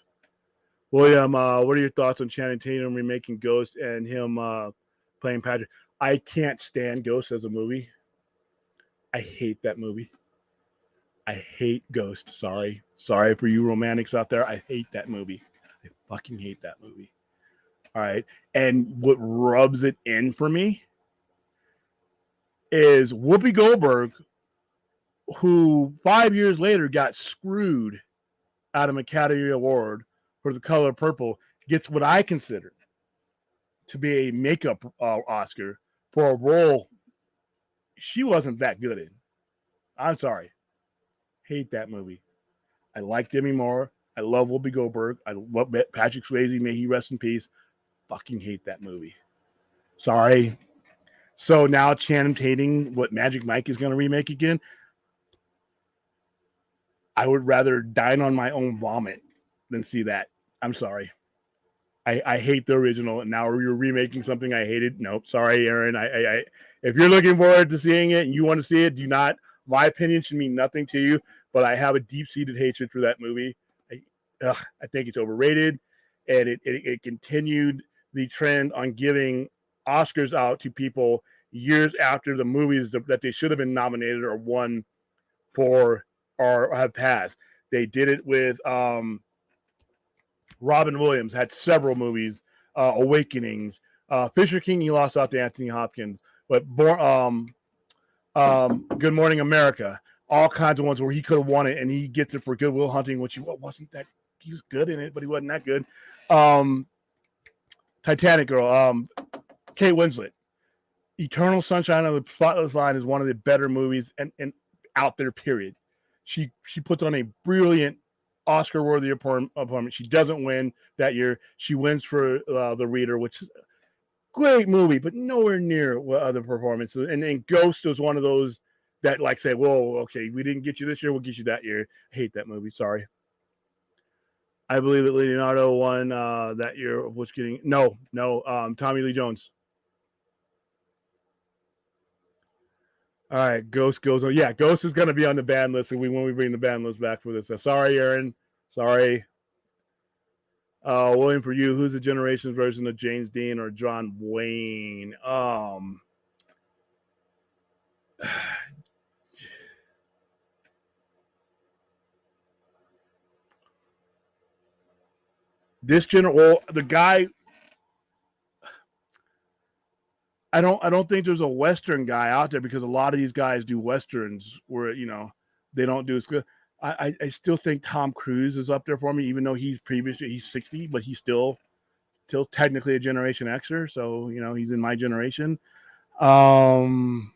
William, what are your thoughts on Channing Tatum remaking Ghost and him playing Patrick? I can't stand Ghost as a movie. I hate that movie. I hate Ghost. Sorry for you romantics out there. I hate that movie. I fucking hate that movie. All right. And what rubs it in for me is Whoopi Goldberg, who 5 years later got screwed out of an Academy Award for The Color Purple, gets what I consider to be a makeup Oscar for a role she wasn't that good in. I'm sorry. Hate that movie. I like Demi Moore. I love Whoopi Goldberg. I love Patrick Swayze. May he rest in peace. Fucking hate that movie. Sorry. So now Channing Tatum, what Magic Mike is going to remake again? I would rather dine on my own vomit than see that. I'm sorry. I hate the original, and now you're remaking something I hated. Nope. Sorry, Aaron. I if you're looking forward to seeing it and you want to see it, do not. My opinion should mean nothing to you, but I have a deep-seated hatred for that movie. I think it's overrated, and it continued the trend on giving Oscars out to people years after the movies that they should have been nominated or won for or have passed. They did it with Robin Williams, had several movies, Awakenings, Fisher King. He lost out to Anthony Hopkins, but Good Morning America, all kinds of ones where he could have won it, and he gets it for Good Will Hunting, which he wasn't that. He was good in it, but he wasn't that good. Titanic Girl, Kate Winslet, Eternal Sunshine of the Spotless Line is one of the better movies and out there. Period. She puts on a brilliant Oscar-worthy opponent. She doesn't win that year. She wins for The Reader, which is a great movie, but nowhere near what other performances. And Ghost was one of those that like say, "Whoa, okay, we didn't get you this year, we'll get you that year." I hate that movie. Sorry. I believe that Leonardo won that year. Was getting no. Tommy Lee Jones. All right, Ghost goes on. Yeah, Ghost is going to be on the ban list when we bring the ban list back for this. So sorry, Aaron. Sorry. William, for you, who's the generation's version of James Dean or John Wayne? The guy. I don't think there's a Western guy out there because a lot of these guys do Westerns where they don't do as good. I still think Tom Cruise is up there for me, even though he's 60, but he's still technically a Generation Xer, so he's in my generation. Leonardo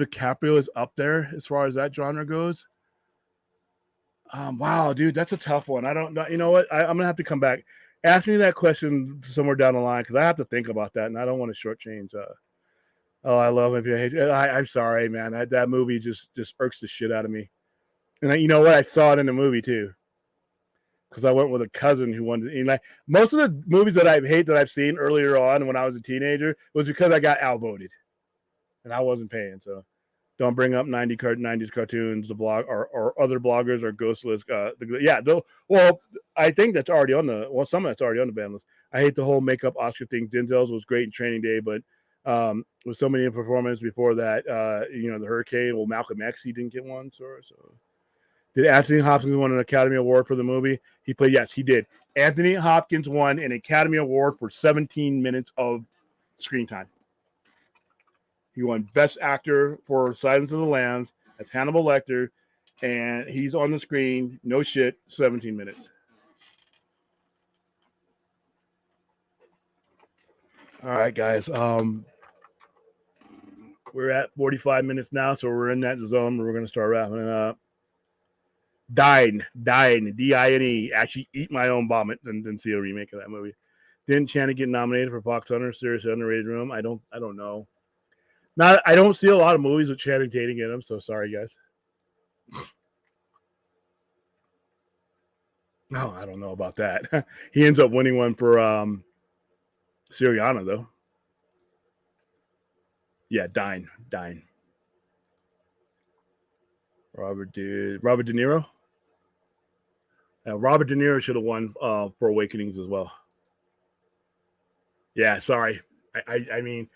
DiCaprio is up there as far as that genre goes. Wow, dude, that's a tough one. I don't know. You know what? I'm gonna have to come back. Ask me that question somewhere down the line because I have to think about that, and I don't want to shortchange. I love it. I'm sorry, man. That movie just irks the shit out of me. And you know what? I saw it in the movie too because I went with a cousin who wanted. Most of the movies that I hate that I've seen earlier on when I was a teenager was because I got outvoted, and I wasn't paying. So don't bring up 90s cartoons, the blog or other bloggers or ghostless. Well, I think that's already on some of that's already on the ban list. I hate the whole makeup Oscar thing. Denzel's was great in Training Day, but with so many performances before that, the Hurricane. Well, Malcolm X, he didn't get one. So did Anthony Hopkins win an Academy Award for the movie he played? Yes, he did. Anthony Hopkins won an Academy Award for 17 minutes of screen time. He won Best Actor for Silence of the Lambs as Hannibal Lecter, and he's on the screen, no shit, 17 minutes. All right, guys. We're at 45 minutes now, so we're in that zone where we're going to start wrapping it up. Dine, D-I-N-E. Actually eat my own vomit than see a remake of that movie. Didn't Channing get nominated for Box Hunter? Seriously underrated room? I don't know. I don't see a lot of movies with Channing Tatum in them, so sorry guys. No, I don't know about that. He ends up winning one for Syriana though. Yeah, Dine. Robert De Niro. Robert De Niro should have won for Awakenings as well. Yeah, sorry. I mean,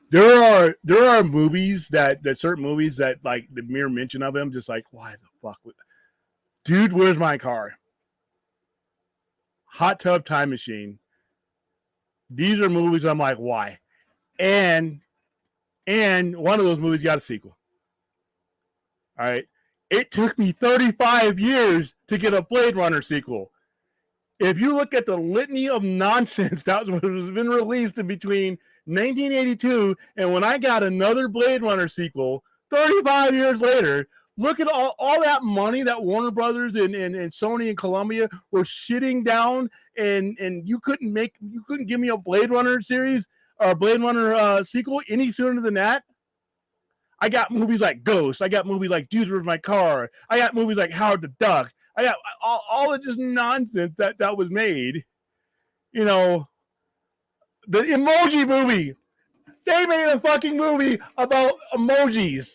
there are movies that certain movies that like the mere mention of him, just like why the fuck, dude? Where's my car? Hot Tub Time Machine. These are movies I'm like, why? And one of those movies got a sequel. All right. It took me 35 years to get a Blade Runner sequel. If you look at the litany of nonsense that has been released in between 1982 and when I got another Blade Runner sequel 35 years later, look at all that money that Warner Brothers and Sony and Columbia were shitting down, and you couldn't give me a Blade Runner series or a Blade Runner sequel any sooner than that. I got movies like Ghost. I got movies like Dudes Where's My Car. I got movies like Howard the Duck. I got all of just nonsense that was made. You know, the Emoji Movie. They made a fucking movie about emojis.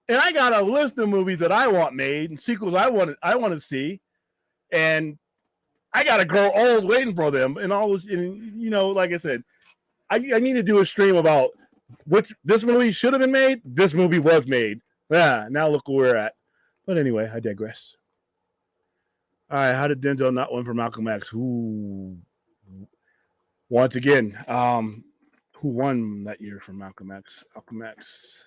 And I got a list of movies that I want made and sequels I want to see. And I got to grow old waiting for them. And all those, and, you know, like I said, I need to do a stream about which this movie should have been made. This movie was made. Yeah, now look where we're at. But anyway, I digress. All right, how did Denzel not win for Malcolm X? Who? Once again, who won that year for Malcolm X? Malcolm X.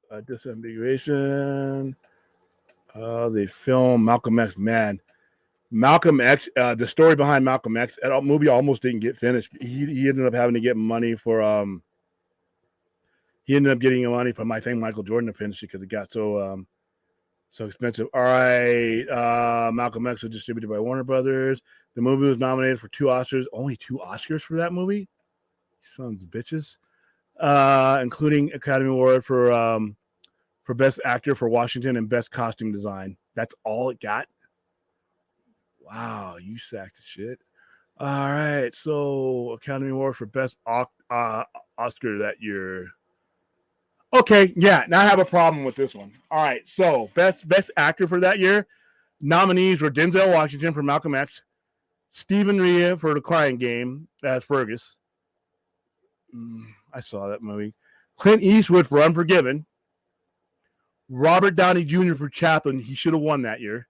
Disambiguation. The film Malcolm X. Man, Malcolm X. The story behind Malcolm X. That movie almost didn't get finished. He ended up having to get money for. He ended up getting money from I think Michael Jordan to finish it because it got so expensive. All right. Malcolm X was distributed by Warner Brothers. The movie was nominated for 2 Oscars. Only 2 Oscars for that movie? Sons of bitches. Including Academy Award for Best Actor for Washington and Best Costume Design. That's all it got? Wow, you sacked the shit. All right. So Academy Award for Best Oscar that year. Okay, yeah, now I have a problem with this one. All right, so best actor for that year, nominees were Denzel Washington for Malcolm X, Stephen Rea for The Crying Game as Fergus. I saw that movie. Clint Eastwood for Unforgiven. Robert Downey Jr. for Chaplin. He should have won that year.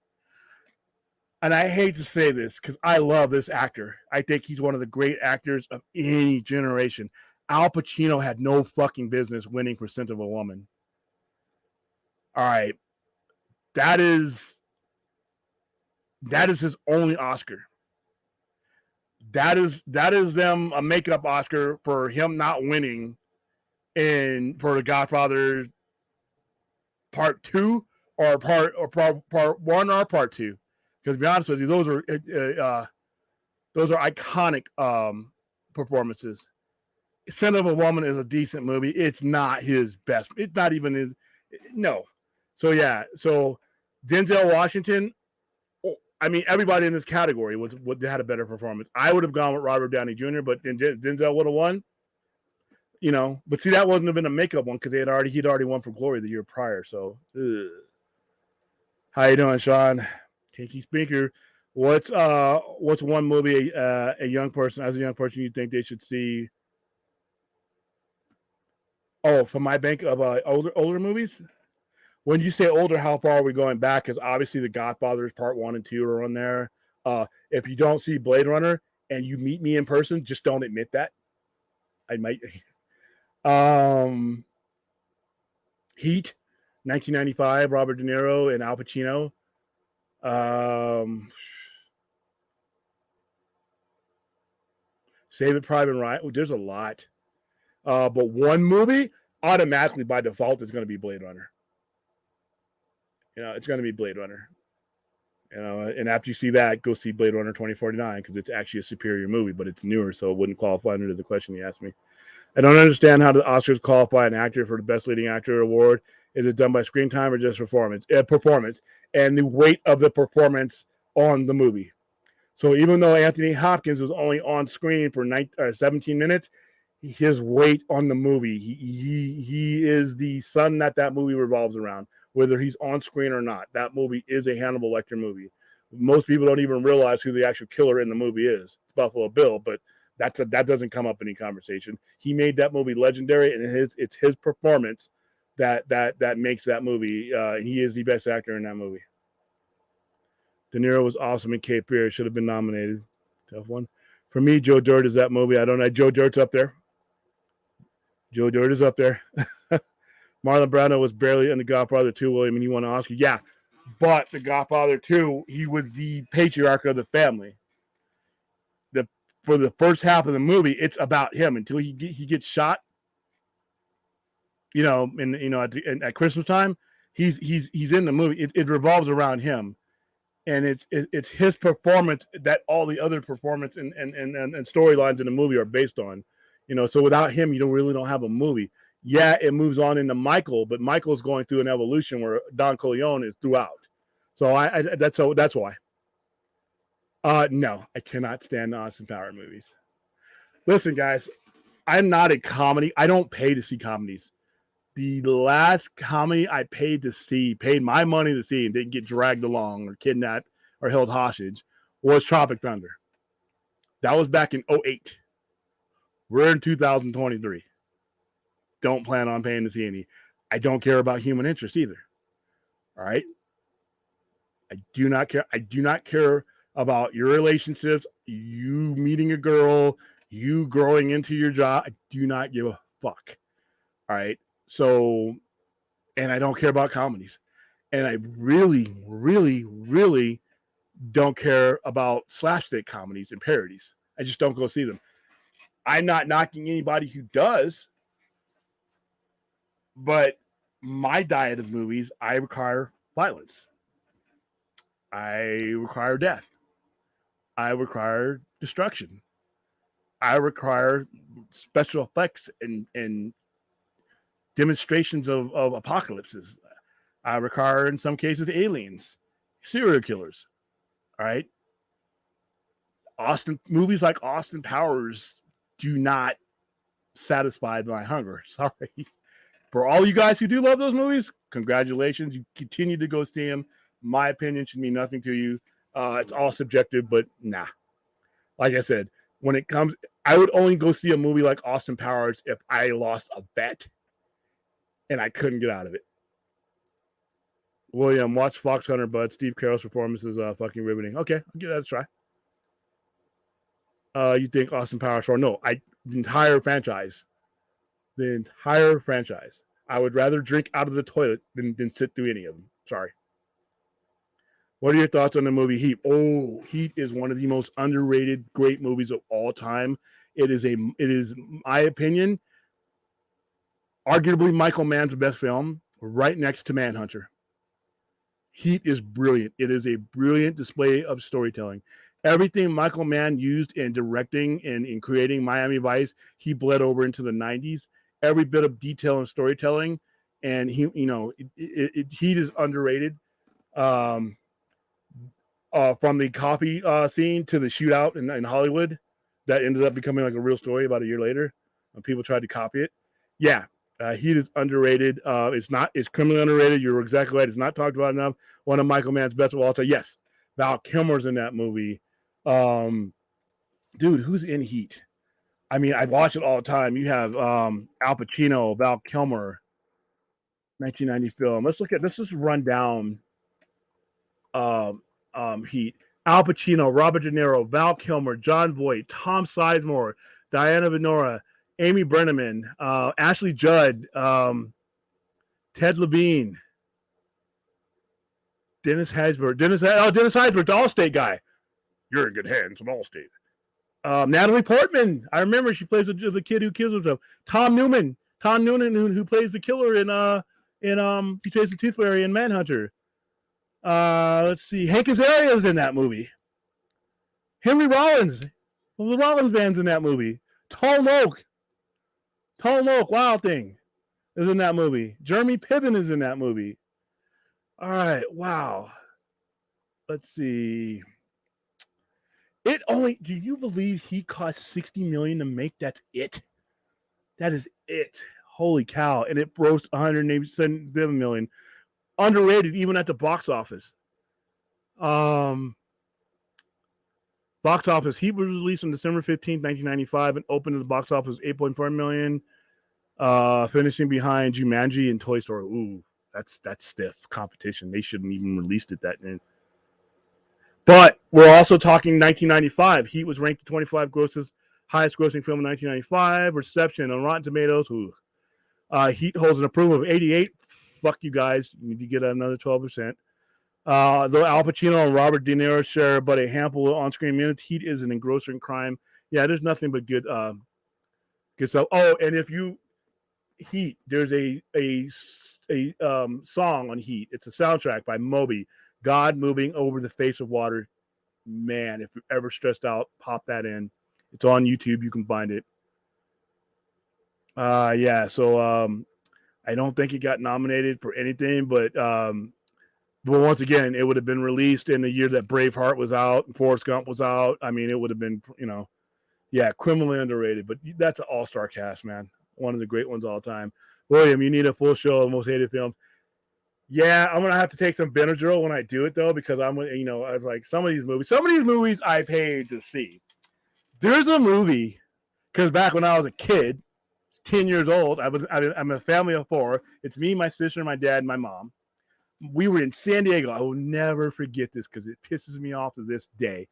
And I hate to say this because I love this actor. I think he's one of the great actors of any generation. Al Pacino had no fucking business winning for Scent of a Woman. All right. That is his only Oscar. That is them a makeup Oscar for him not winning for The Godfather Part 2 or part 1 or Part 2. Because to be honest with you, those are iconic performances. Scent of a Woman is a decent movie. It's not his best. It's not even his. No. So, yeah. So, Denzel Washington, I mean, everybody in this category had a better performance. I would have gone with Robert Downey Jr., but Denzel would have won. You know, but see, that wasn't have been a makeup one because he'd already won for Glory the year prior. So, how you doing, Sean? Kinky Speaker. What's one movie as a young person you think they should see? Oh, from my bank of older movies. When you say older, how far are we going back? Because obviously The Godfathers Part 1 and 2 are on there. If you don't see Blade Runner and you meet me in person, just don't admit that. I might. Heat, 1995, Robert De Niro and Al Pacino. Saving Private Ryan. There's a lot. But one movie automatically by default is going to be Blade Runner. You know, it's going to be Blade Runner. You know, and after you see that, go see Blade Runner 2049 because it's actually a superior movie, but it's newer, so it wouldn't qualify under the question you asked me. I don't understand how the Oscars qualify an actor for the Best Leading Actor award. Is it done by screen time or just performance? Performance and the weight of the performance on the movie. So even though Anthony Hopkins was only on screen for 17 minutes, his weight on the movie, he is the sun that movie revolves around, whether he's on screen or not. That movie is a Hannibal Lecter movie. Most people don't even realize who the actual killer in the movie is. It's Buffalo Bill, but that doesn't come up in any conversation. He made that movie legendary, and it's his performance that makes that movie. He is the best actor in that movie. De Niro was awesome in Cape Fear. Should have been nominated. Tough one. For me, Joe Dirt is that movie. I don't know. Joe Dirt's up there. Joe Dirt is up there. Marlon Brando was barely in The Godfather 2, William, and he won an Oscar. Yeah, but The Godfather 2, he was the patriarch of the family. For the first half of the movie, it's about him until he gets shot. You know, at Christmas time, he's in the movie. It revolves around him, and it's his performance that all the other performance and storylines in the movie are based on. You know, so without him, you don't have a movie. Yeah, it moves on into Michael, but Michael's going through an evolution where Don Corleone is throughout. So that's why. No, I cannot stand the Austin Power movies. Listen, guys, I'm not a comedy. I don't pay to see comedies. The last comedy I paid my money to see and didn't get dragged along or kidnapped or held hostage was Tropic Thunder. That was back in 2008. We're in 2023. Don't plan on paying to see any. I don't care about human interest either. All right? I do not care. I do not care about your relationships, you meeting a girl, you growing into your job. I do not give a fuck. All right? So, and I don't care about comedies. And I really, really, really don't care about slapstick comedies and parodies. I just don't go see them. I'm not knocking anybody who does, but my diet of movies, I require violence. I require death. I require destruction. I require special effects and demonstrations of apocalypses. I require, in some cases, aliens, serial killers. All right. Movies like Austin Powers do not satisfy my hunger. Sorry. For all you guys who do love those movies, congratulations. You continue to go see them. My opinion should mean nothing to you. It's all subjective, but nah. Like I said, when it comes, I would only go see a movie like Austin Powers if I lost a bet and I couldn't get out of it. William, watch Fox Hunter, bud. Steve Carell's performance is fucking riveting. Okay, I'll give that a try. You think Austin Powers? Or no, the entire franchise. The entire franchise. I would rather drink out of the toilet than sit through any of them. Sorry. What are your thoughts on the movie Heat? Oh, Heat is one of the most underrated, great movies of all time. It is, my opinion, arguably Michael Mann's best film, right next to Manhunter. Heat is brilliant. It is a brilliant display of storytelling. Everything Michael Mann used in directing and in creating Miami Vice, he bled over into the 90s. Every bit of detail and storytelling, and Heat is underrated. From the coffee scene to the shootout in Hollywood, that ended up becoming like a real story about a year later. People tried to copy it. Yeah, Heat is underrated. It's criminally underrated. You're exactly right. It's not talked about enough. One of Michael Mann's best of all time. Yes, Val Kilmer's in that movie. Dude, who's in Heat? I mean, I watch it all the time. You have Al Pacino, Val Kilmer, 1990 film. Let's just run down Heat. Al Pacino, Robert De Niro, Val Kilmer, Jon Voight, Tom Sizemore, Diana Venora, Amy Brenneman, Ashley Judd, Ted Levine, Dennis Haysbert. Dennis Haysbert, the Allstate guy. You're in good hands with Allstate. Natalie Portman. I remember she plays the kid who kills himself. Tom Noonan, who plays the killer in he plays the Tooth Fairy in Manhunter. Let's see. Hank Azaria is in that movie. Henry Rollins, the Rollins band's in that movie. Tall Oak, Wild Thing is in that movie. Jeremy Piven is in that movie. All right, wow. Let's see. It only. Do you believe he cost $60 million to make? That's it. That is it. Holy cow! And it grossed $187 million. Underrated even at the box office. Box office. He was released on December 15th, 1995, and opened at the box office 8.4 million. Finishing behind Jumanji and Toy Story. Ooh, that's stiff competition. They shouldn't even released it that day. But we're also talking 1995. Heat was ranked the 25 highest grossing film in 1995. Reception on Rotten Tomatoes. Ooh. Heat holds an approval of 88. Fuck you guys. You need to get another 12%. Though Al Pacino and Robert De Niro share but a handful of on-screen minutes, Heat is an engrossing crime. Yeah, there's nothing but good stuff. Oh, and if you Heat, there's a song on Heat. It's a soundtrack by Moby. God Moving Over the Face of Water. Man, if you're ever stressed out, pop that in. It's on YouTube. You can find it. So I don't think it got nominated for anything, but once again, it would have been released in the year that Braveheart was out and Forrest Gump was out. I mean, it would have been, criminally underrated, but that's an all-star cast, man. One of the great ones all time. William, you need a full show of most hated films. Yeah, I'm going to have to take some Benadryl when I do it, though, because I was like, some of these movies I paid to see. There's a movie, because back when I was a kid, 10 years old, I'm a family of 4. It's me, my sister, my dad, and my mom. We were in San Diego. I will never forget this because it pisses me off to this day.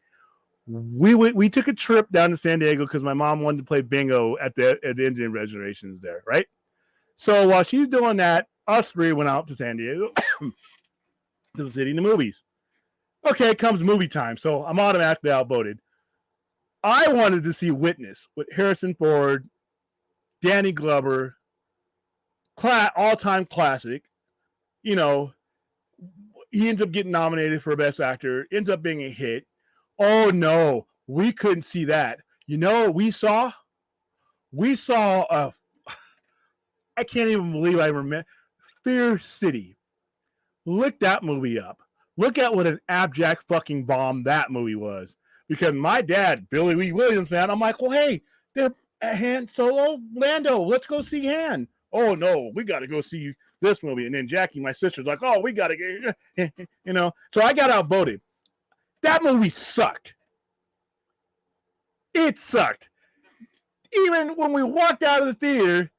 We took a trip down to San Diego because my mom wanted to play bingo at the Indian reservations there, right? So while she's doing that, us 3 went out to San Diego to the city in the movies. Okay, comes movie time, so I'm automatically outvoted. I wanted to see Witness with Harrison Ford, Danny Glover, all-time classic. He ends up getting nominated for Best Actor, ends up being a hit. Oh, no, we couldn't see that. We saw I can't even believe I remember, Fear City. Look that movie up. Look at what an abject fucking bomb that movie was. Because my dad, Billy Lee Williams, man, I'm like, well, hey, they're at Han Solo, Lando. Let's go see Han. Oh, no, we got to go see this movie. And then Jackie, my sister's like, oh, we got to get, So I got outvoted. That movie sucked. It sucked. Even when we walked out of the theater,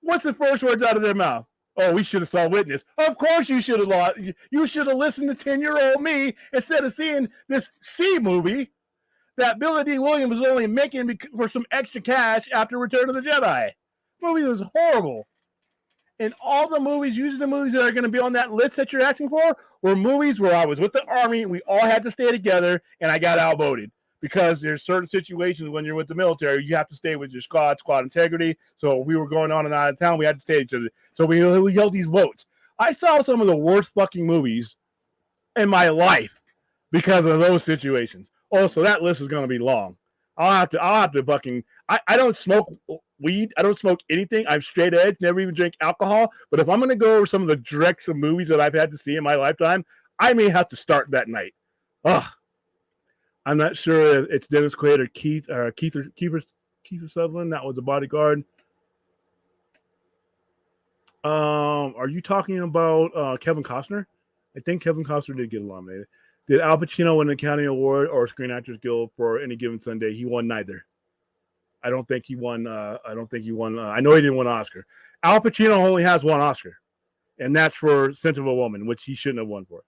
what's the first words out of their mouth? Oh, we should have saw Witness. Of course you should have. You should have listened to 10-year-old me instead of seeing this C movie that Billy D. Williams was only making for some extra cash after Return of the Jedi. The movie was horrible. And all the movies, usually the movies that are going to be on that list that you're asking for, were movies where I was with the Army, we all had to stay together, and I got outvoted. Because there's certain situations when you're with the military, you have to stay with your squad integrity. So we were going on and out of town, we had to stay each other. So we held these votes. I saw some of the worst fucking movies in my life because of those situations. Oh, so that list is going to be long. I'll have to fucking, I don't smoke weed. I don't smoke anything. I'm straight edge, never even drink alcohol. But if I'm going to go over some of the directs of movies that I've had to see in my lifetime, I may have to start that night. Ugh. I'm not sure if it's Dennis Quaid or Kiefer Sutherland. That was The Bodyguard. Are you talking about Kevin Costner? I think Kevin Costner did get nominated. Did Al Pacino win an Academy Award or Screen Actors Guild for Any Given Sunday? He won neither. I don't think he won. I know he didn't win an Oscar. Al Pacino only has one Oscar, and that's for Scent of a Woman, which he shouldn't have won for.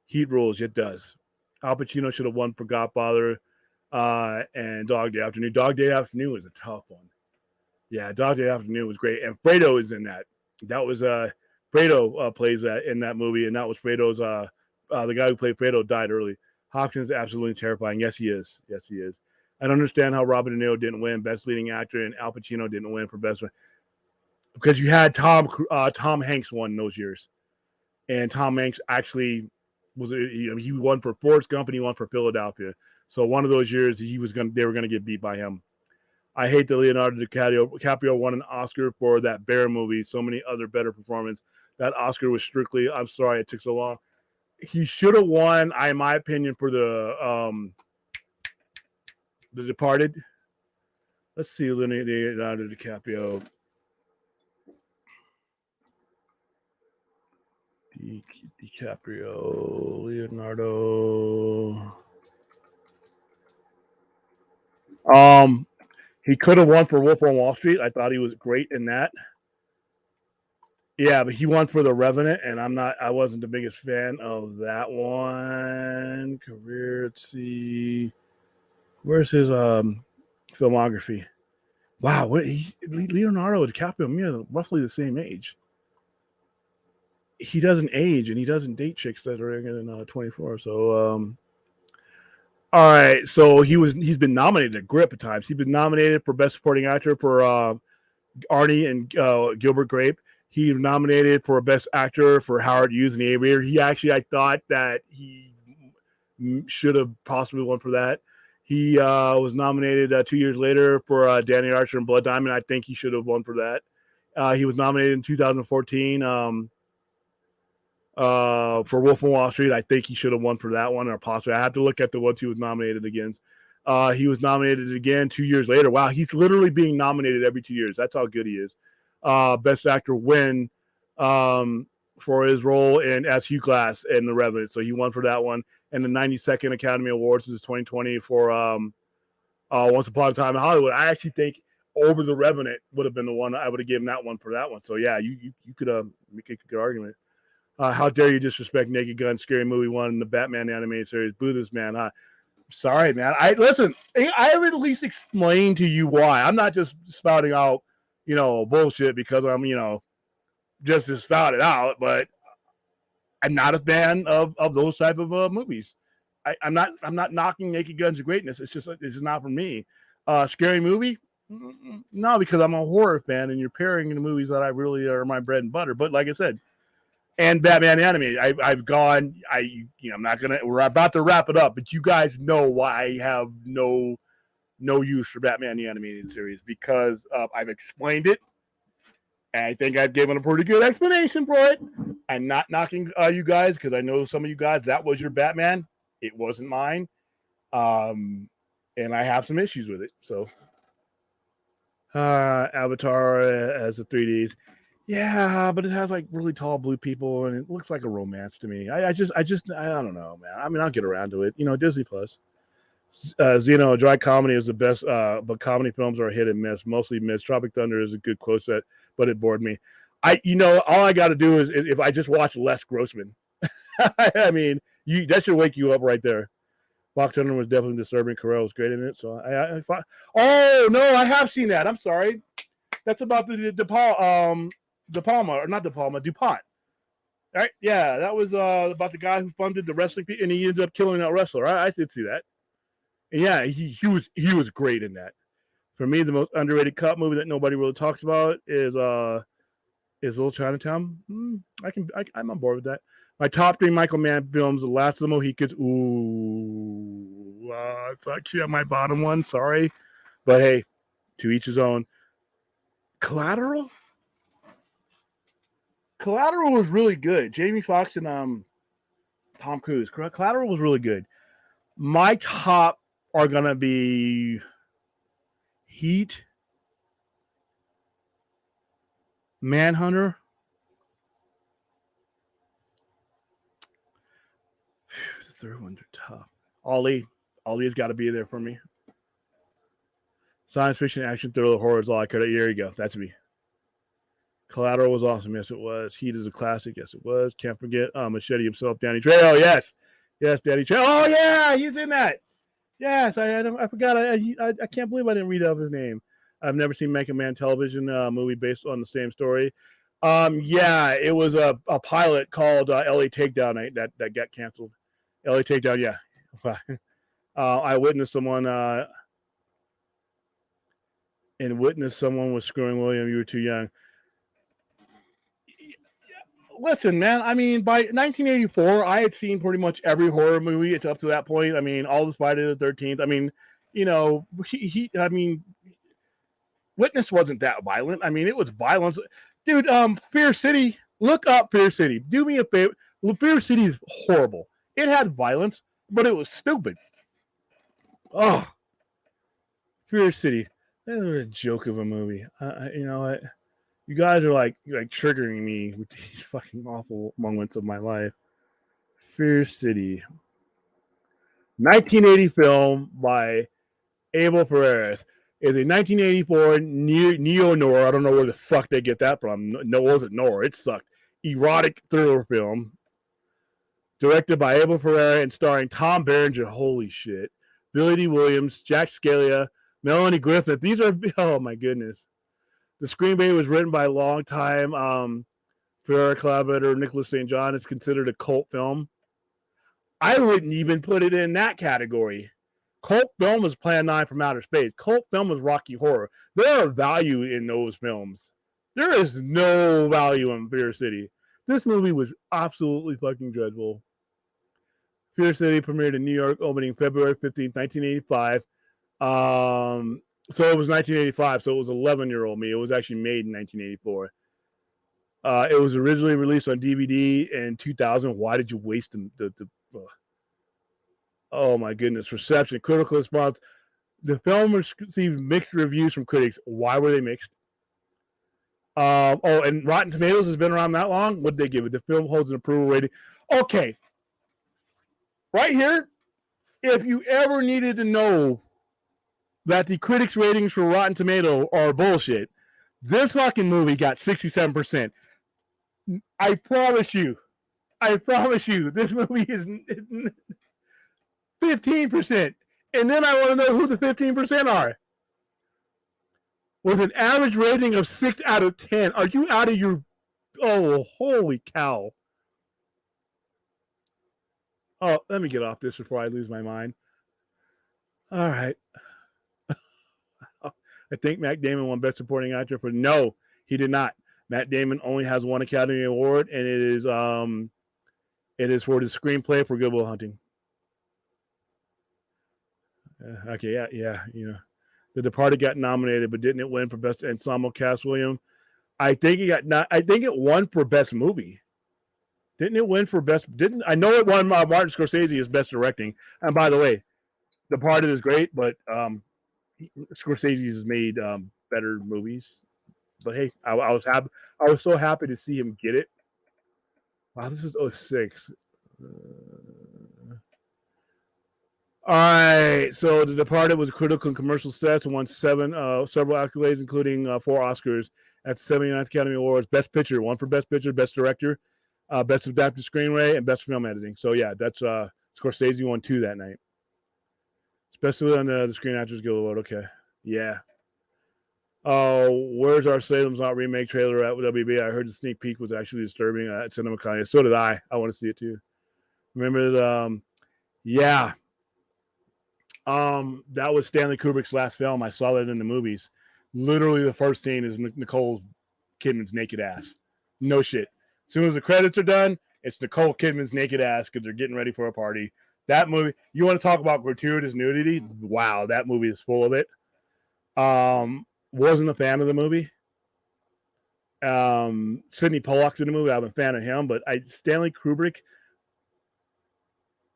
Heat rules. It does. Al Pacino should have won for Godfather and Dog Day Afternoon. Dog Day Afternoon was a tough one. Yeah, Dog Day Afternoon was great. And Fredo is in that. That was Fredo plays that in that movie, and that was Fredo's the guy who played Fredo died early. Hopkins is absolutely terrifying. Yes, he is. Yes, he is. I don't understand how Robert De Niro didn't win Best Leading Actor and Al Pacino didn't win for Best because you had Tom Hanks won those years. And Tom Hanks actually he won for Forrest Gump and he won for Philadelphia. So one of those years they were gonna get beat by him. I hate that Leonardo DiCaprio won an Oscar for that Bear movie. So many other better performances. That Oscar was strictly. I'm sorry it took so long. He should have won, in my opinion, for The Departed. Let's see, Leonardo DiCaprio. DiCaprio, Leonardo. He could have won for Wolf on Wall Street. I thought he was great in that. Yeah, but he won for The Revenant, and I wasn't the biggest fan of that one. Career, let's see. Where's his filmography? Wow, Leonardo DiCaprio and me are roughly the same age. He doesn't age, and he doesn't date chicks that are in 24. So, all right. So he's been nominated a grip at times. He's been nominated for Best Supporting Actor for Arnie and Gilbert Grape. He was nominated for Best Actor for Howard Hughes and The Aviator. I thought that he should have possibly won for that. He was nominated 2 years later for Danny Archer and Blood Diamond. I think he should have won for that. He was nominated in 2014 for Wolf of Wall Street. I think he should have won for that one, or possibly. I have to look at the ones he was nominated against. He was nominated again 2 years later. Wow, he's literally being nominated every 2 years. That's how good he is. Best Actor win for his role as Hugh Glass in The Revenant. So he won for that one. And the 92nd Academy Awards is 2020 for Once Upon a Time in Hollywood. I actually think Over The Revenant would have been the one I would have given that one for that one. So yeah, you could make a good argument. How dare you disrespect Naked Gun, Scary Movie 1, and the Batman animated series? Boo this man, huh? Sorry, man. I have at least explained to you why. I'm not just spouting out, bullshit because I'm, just to spout it out, but I'm not a fan of those type of movies. I'm not knocking Naked Guns of greatness. It's just not for me. Scary Movie? No, because I'm a horror fan, and you're pairing the movies that I really are my bread and butter. But like I said, and Batman animated, I've gone. I'm not gonna. We're about to wrap it up, but you guys know why I have no use for Batman the animated series, because I've explained it. And I think I've given a pretty good explanation for it. I'm not knocking you guys, because I know some of you guys, that was your Batman. It wasn't mine. And I have some issues with it. So, Avatar as a 3Ds. Yeah, but it has like really tall blue people, and it looks like a romance to me. I don't know, man. I mean, I'll get around to it. Disney Plus. Xeno, dry comedy is the best, but comedy films are a hit and miss. Mostly miss. Tropic Thunder is a good close set, but it bored me. All I got to do is if I just watch Les Grossman. I mean, that should wake you up right there. Fox Hunter was definitely disturbing. Carell was great in it. So oh no, I have seen that. I'm sorry. That's about De Palma, or not De Palma, DuPont. All right, yeah, that was about the guy who funded the wrestling, and he ended up killing that wrestler. I did see that. And yeah, he was great in that. For me, the most underrated cop movie that nobody really talks about is Little Chinatown. I'm on board with that. My top 3 Michael Mann films: The Last of the Mohicans. Ooh, it's actually my bottom one. Sorry, but hey, to each his own. Collateral was really good. Jamie Foxx and Tom Cruise. Collateral was really good. My top are gonna be Heat, Manhunter. The third one's tough. Ollie has got to be there for me. Science fiction, action, thriller, horror is all I could. Here you go. That's me. Collateral was awesome. Yes, it was. Heat is a classic. Yes, it was. Can't forget Machete himself, Danny Trejo. Yes, Danny Trejo. Oh yeah, he's in that. Yes, I forgot. I can't believe I didn't read up his name. I've never seen Make a Man television movie based on the same story. Yeah, it was a pilot called LA Takedown that got canceled. LA Takedown, yeah. I witnessed someone was screwing William. You were too young. listen, man. I mean, by 1984, I had seen pretty much every horror movie. It's up to that point. I mean, all the Friday the 13th. I mean, you know, I mean, Witness wasn't that violent. I mean, it was violence, dude. Fear City. Look up Fear City. Do me a favor. Fear City is horrible. It had violence, but it was stupid. Oh, Fear City. That was a joke of a movie. You know what? You guys are like triggering me with these fucking awful moments of my life. Fear City. 1980 film by Abel Ferrara. Is a 1984 neo-noir. I don't know where the fuck they get that from. No, it wasn't noir. It sucked. Erotic thriller film. Directed by Abel Ferrara and starring Tom Berenger. Holy shit. Billy D. Williams, Jack Scalia, Melanie Griffith. These are, oh my goodness. The screenplay was written by longtime Ferrara collaborator Nicholas St. John. It's considered a cult film. I wouldn't even put it in that category. Cult film was Plan 9 from Outer Space. Cult film was Rocky Horror. There are value in those films. There is no value in Fear City. This movie was absolutely fucking dreadful. Fear City premiered in New York, opening February 15th, 1985. So it was 1985, so it was 11-year-old me. It was actually made in 1984. It was originally released on DVD in 2000. Why did you waste the oh my goodness. Reception, critical response. The film received mixed reviews from critics. Why were they mixed? And Rotten Tomatoes has been around that long. What did they give it? The film holds an approval rating. Okay. Right here, if you ever needed to know that the critics' ratings for Rotten Tomato are bullshit, this fucking movie got 67%. I promise you, this movie is 15%. And then I want to know who the 15% are. With an average rating of 6 out of 10. Are you out of your... Oh, holy cow. Oh, let me get off this before I lose my mind. All right. I think Matt Damon won Best Supporting Actor for... No, he did not. Matt Damon only has one Academy Award, and it is for the screenplay for Good Will Hunting. Okay, yeah, you know, The Departed got nominated, but didn't it win for Best Ensemble Cast? William, I think it won for Best Movie. Didn't it win for Best? I know it won Martin Scorsese as Best Directing. And by the way, Departed is great, but Scorsese has made better movies. But hey, I was happy. I was so happy to see him get it. Wow, this is 06. All right, so The Departed was a critical and commercial success and won several accolades, including 4 Oscars at the 79th Academy Awards. Best Picture, 1 for Best Picture, Best Director, Best Adapted Screenplay, and Best Film Editing. So yeah, that's Scorsese won 2 that night, especially on the Screen Actors Guild Award. Okay, yeah. Oh, where's our Salem's Lot remake trailer at WB? I heard the sneak peek was actually disturbing at CinemaCon. So did I. I want to see it too. Remember the yeah. That was Stanley Kubrick's last film. I saw that in the movies. Literally, the first scene is Nicole Kidman's naked ass. No shit. As soon as the credits are done, it's Nicole Kidman's naked ass because they're getting ready for a party. That movie, you want to talk about gratuitous nudity? Wow, that movie is full of it. Wasn't a fan of the movie. Sidney Pollack's in the movie. I'm a fan of him, but Stanley Kubrick,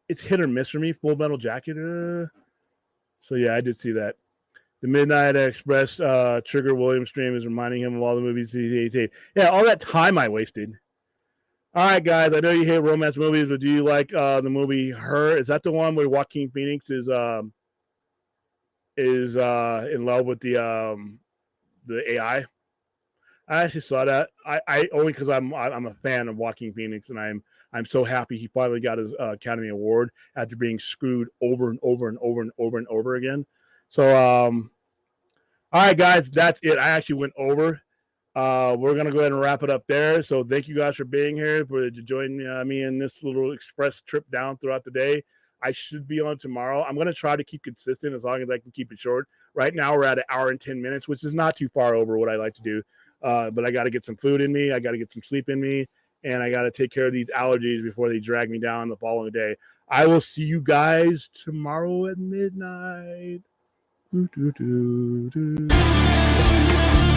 it's hit or miss for me. Full Metal Jacket. So yeah, I did see that. The Midnight Express Trigger Williams stream is reminding him of all the movies he taped. Yeah, all that time I wasted. All right, guys, I know you hate romance movies, but do you like the movie Her? Is that the one where Joaquin Phoenix is in love with the AI? I actually saw that. I only because I'm a fan of Joaquin Phoenix, and I'm so happy he finally got his Academy Award after being screwed over and over and over and over and over again. So, all right, guys, that's it. I actually went over. We're gonna go ahead and wrap it up there. So, thank you guys for being here, for joining me in this little express trip down throughout the day. I should be on tomorrow. I'm gonna try to keep consistent as long as I can keep it short. Right now, we're at 1 hour and 10 minutes, which is not too far over what I like to do. But I got to get some food in me. I got to get some sleep in me. and I got to take care of these allergies before they drag me down the following day. I will see you guys tomorrow at midnight. Do, do, do, do.